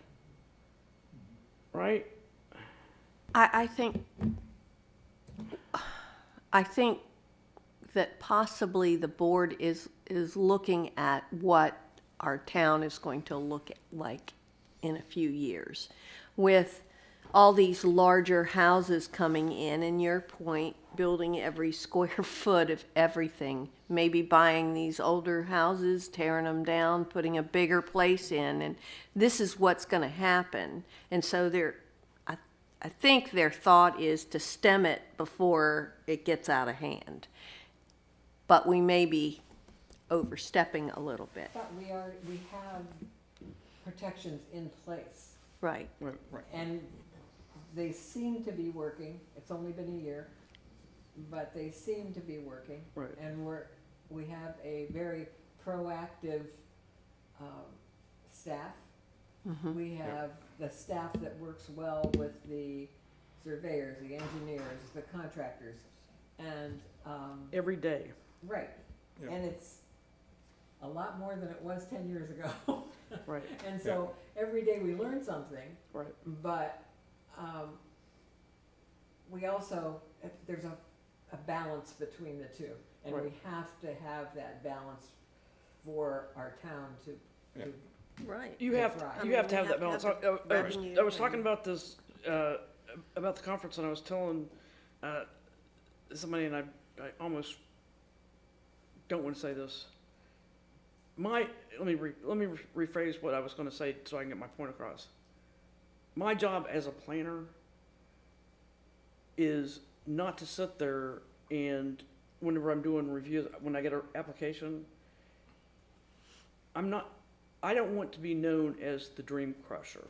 Right? I think that possibly the board is looking at what our town is going to look like in a few years, with all these larger houses coming in, and your point, building every square foot of everything, maybe buying these older houses, tearing them down, putting a bigger place in, and this is what's going to happen. And so I think their thought is to stem it before it gets out of hand. But we may be overstepping a little bit. But we have protections in place, Right. and they seem to be working. It's only been a year, but they seem to be working. Right. And we have a very proactive staff. We have the staff that works well with the surveyors, the engineers, the contractors, and Every day. right. Yeah. And it's a lot more than it was 10 years ago. Right. And so every day we learn something, Right. but we also, there's a balance between the two. And we Right. have to have that balance for our town to Right. You have Right. you have to have that balance. revenue I was and- talking about this about the conference, and I was telling somebody, and I almost don't want to say this. Let me rephrase what I was going to say so I can get my point across. My job as a planner is not to sit there and whenever I'm doing reviews, when I get an application, I don't want to be known as the dream crusher.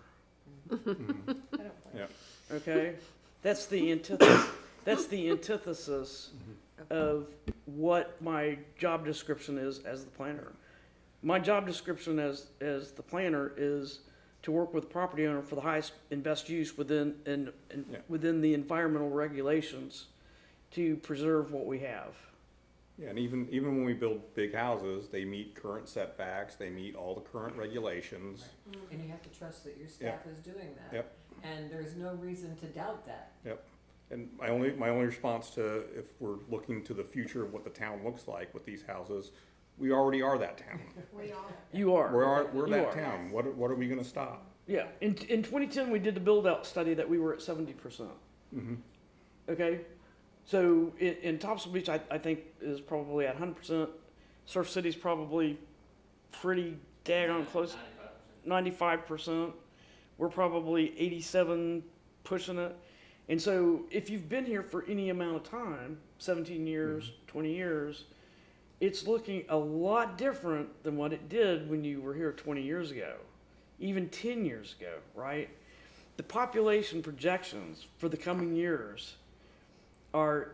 Yeah. Okay? That's the antithesis. That's the antithesis of what my job description is as the planner. My job description as the planner is to work with the property owner for the highest and best use within within the environmental regulations to preserve what we have. Yeah, and even when we build big houses, they meet current setbacks, they meet all the current regulations. and you have to trust that your staff is doing that. Yep. And there's no reason to doubt that. Yep. And my only response to, if we're looking to the future of what the town looks like with these houses, we already are that town. We are. You are. We're You that are. town. What are we gonna stop? Yeah. In 2010, we did the build out study that we were at 70%. Okay. So in Topsail Beach, I think is probably at 100%. Surf City's probably pretty daggone close, 95%. We're probably 87, pushing it. And so if you've been here for any amount of time, 17 years, 20 years, it's looking a lot different than what it did when you were here 20 years ago, even 10 years ago, right? The population projections for the coming years are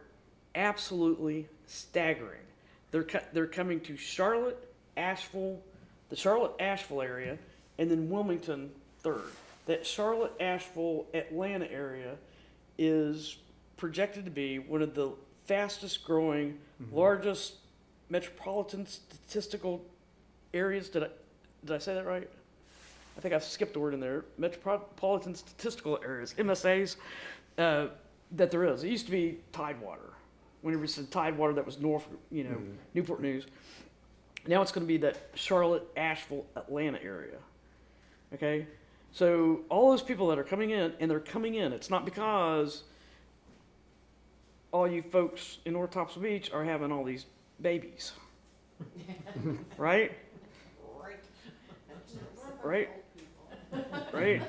absolutely staggering. They're coming to Charlotte, Asheville, the Charlotte-Asheville area, and then Wilmington third. That Charlotte-Asheville, Atlanta area is projected to be one of the fastest growing, largest metropolitan statistical areas. Did I say that right? I think I skipped a word in there. Metropolitan statistical areas, MSAs, that there is. It used to be Tidewater. Whenever you said Tidewater, that was North, Newport News. Now it's going to be that Charlotte, Asheville, Atlanta area. Okay? So all those people that are coming in, and they're coming in, it's not because all you folks in North Topsail Beach are having all these babies. Right? Right? Right?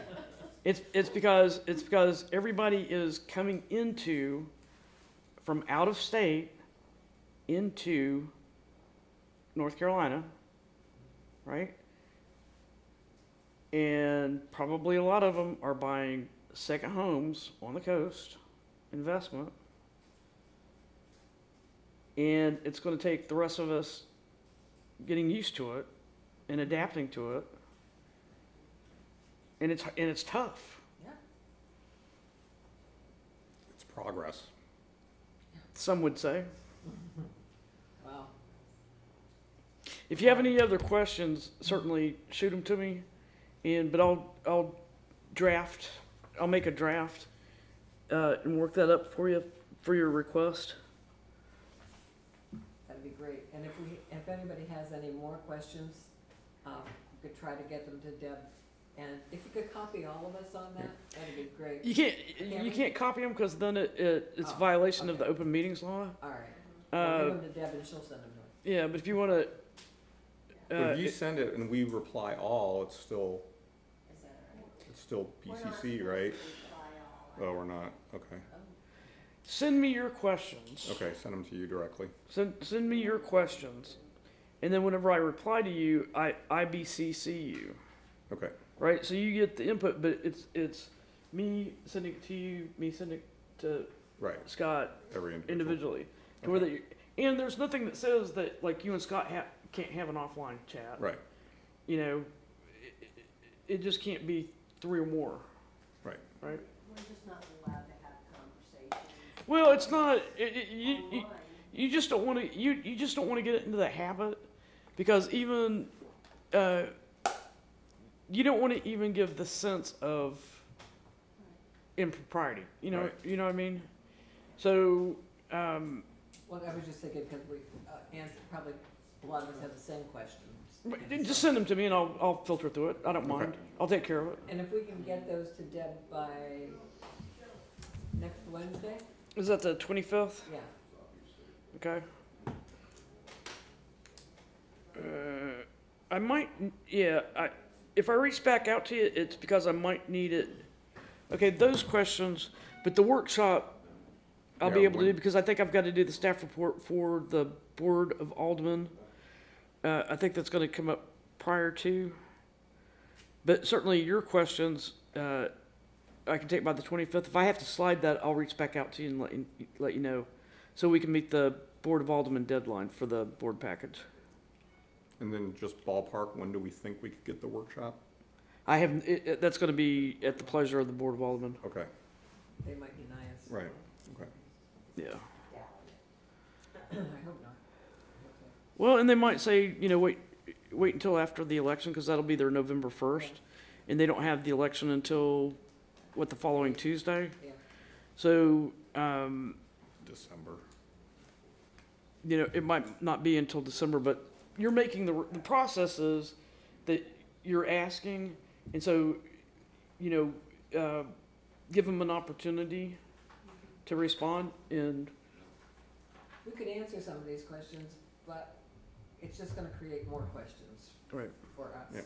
It's because everybody is coming into from out of state into North Carolina, right? And probably a lot of them are buying second homes on the coast, investment. And it's going to take the rest of us getting used to it and adapting to it. And it's tough. It's progress. Some would say. Well, If you have any other questions, certainly shoot them to me. But I'll make a draft and work that up for you for your request. that'd be great. And if anybody has any more questions, we could try to get them to Deb. And if you could copy all of us on that, that'd be great. You can't copy them because then it's Oh, violation of the okay. open meetings law. All right. I'll give them to Deb and she'll send them to us. Yeah, but if you want to, But if you send it and we reply all, it's still PCC, right? Oh, we're not, okay. send me your questions. Okay, send them to you directly. Send me your questions, and then whenever I reply to you, I BCC you. Okay, Right, so you get the input, but it's me sending it to you, me sending it to right, Scott every individual. individually. To where that and there's nothing that says that like you and Scott can't have an offline chat. Right, You know, it just can't be 3 or more. right. Right. We're just not allowed to have conversations Well, it's not. online. You just don't want to. You just don't want to get into that habit, because even you don't want to even give the sense of impropriety. You know. Right. You know what I mean. So. Well, I was just thinking, because we, probably a lot of us have the same questions. And Just so- send them to me and I'll filter through it. I don't Okay. mind. I'll take care of it. And if we can get those to Deb by next Wednesday? Is that the 25th? Yeah. Okay. I might, yeah, if I reach back out to you, it's because I might need it. Okay, those questions, but the workshop, I'll be Yeah, able to do, because I think I've got to do the staff report for the Board of Aldermen. I think that's gonna come up prior to. But certainly your questions, I can take by the 25th. If I have to slide that, I'll reach back out to you and let you know, so we can meet the Board of Aldermen deadline for the board package. And then just ballpark, when do we think we could get the workshop? I have, that's gonna be at the pleasure of the Board of Aldermen. Okay, They might be nice. right, okay. Yeah. I hope not. Well, and they might say, you know, wait until after the election, because that'll be their November 1st, and they don't have the election until, the following Tuesday? Yeah. So, December. you know, it might not be until December, but you're making the processes that you're asking, and so, you know, give them an opportunity to respond, and We could answer some of these questions, but it's just gonna create more questions right. for us. Yeah.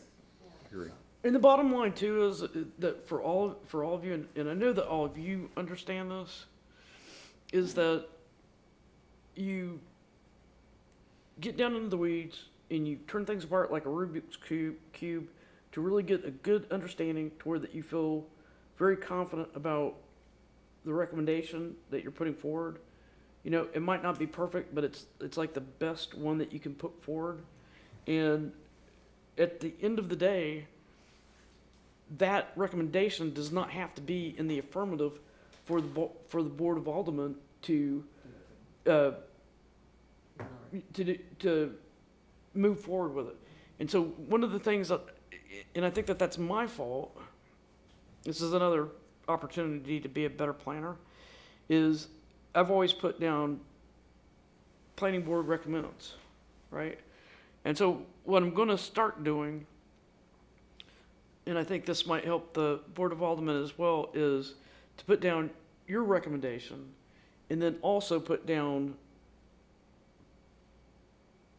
Agree. And the bottom line too is that for all of you, and I know that all of you understand this, is that you get down into the weeds and you turn things apart like a Rubik's cube to really get a good understanding to where that you feel very confident about the recommendation that you're putting forward. You know, it might not be perfect, but it's like the best one that you can put forward. And at the end of the day, that recommendation does not have to be in the affirmative for the Board of Aldermen to move forward with it. And so one of the things that, and I think that that's my fault, this is another opportunity to be a better planner, is I've always put down planning board recommends, right? And so what I'm going to start doing, and I think this might help the Board of Aldermen as well, is to put down your recommendation and then also put down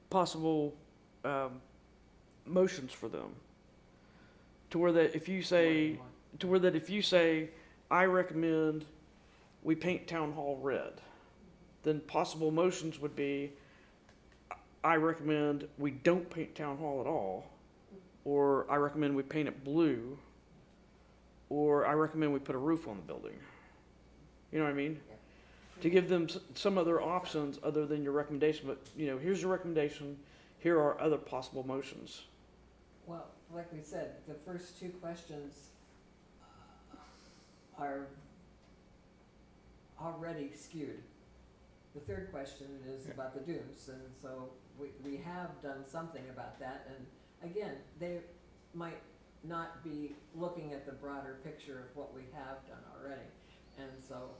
possible motions for them. To where that if you say, I recommend we paint Town Hall red, then possible motions would be, I recommend we don't paint Town Hall at all, or I recommend we paint it blue, or I recommend we put a roof on the building. You know what I mean? To give them some other options other than your recommendation, but, you know, here's your recommendation, here are other possible motions. Well, like we said, the first two questions are already skewed. The third question is about the dunes, and so we have done something about that, and again, they might not be looking at the broader picture of what we have done already. And so,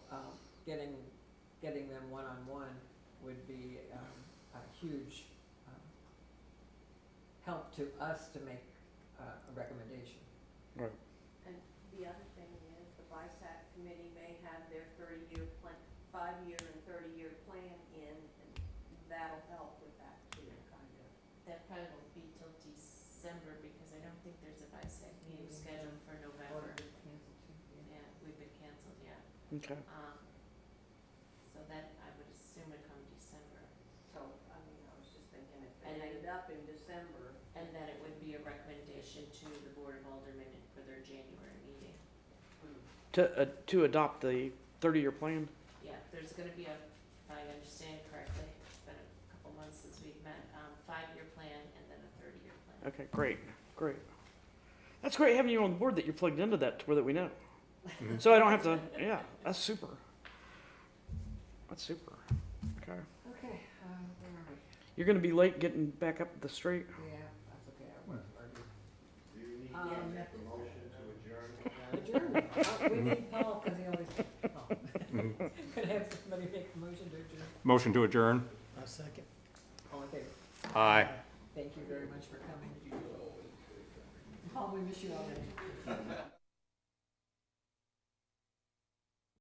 getting them one-on-one would be a huge help to us to make a recommendation. Right. And the other thing is, the BISAC committee may have their 30-year plan, 5-year and 30-year plan in, and that'll help with that too, kind of. That probably won't be till December, because I don't think there's a BISAC meeting scheduled for November. Yeah, we've been canceled, yeah. Okay. So that, I would assume would come December. So, I mean, I was just thinking if And it then- ended up in December, And then it would be a recommendation to the Board of Aldermen for their January meeting. To adopt the 30-year plan? Yeah, there's gonna be a, if I understand correctly, it's been a couple months since we've met, 5-year plan and then a 30-year plan. Okay, great, great. That's great having you on the board that you're plugged into that to where that we know. So I don't have to, yeah, that's super. That's super. Okay. Okay, where are we? You're gonna be late getting back up the street? Yeah, that's okay, I won't argue. Do you need Um, to make a motion to adjourn? Adjournment. We need Paul, because he always, oh. Could have somebody make a motion to adjourn. Motion to adjourn? A second. All in favor? Aye. Thank you very much for coming. Paul, we miss you already.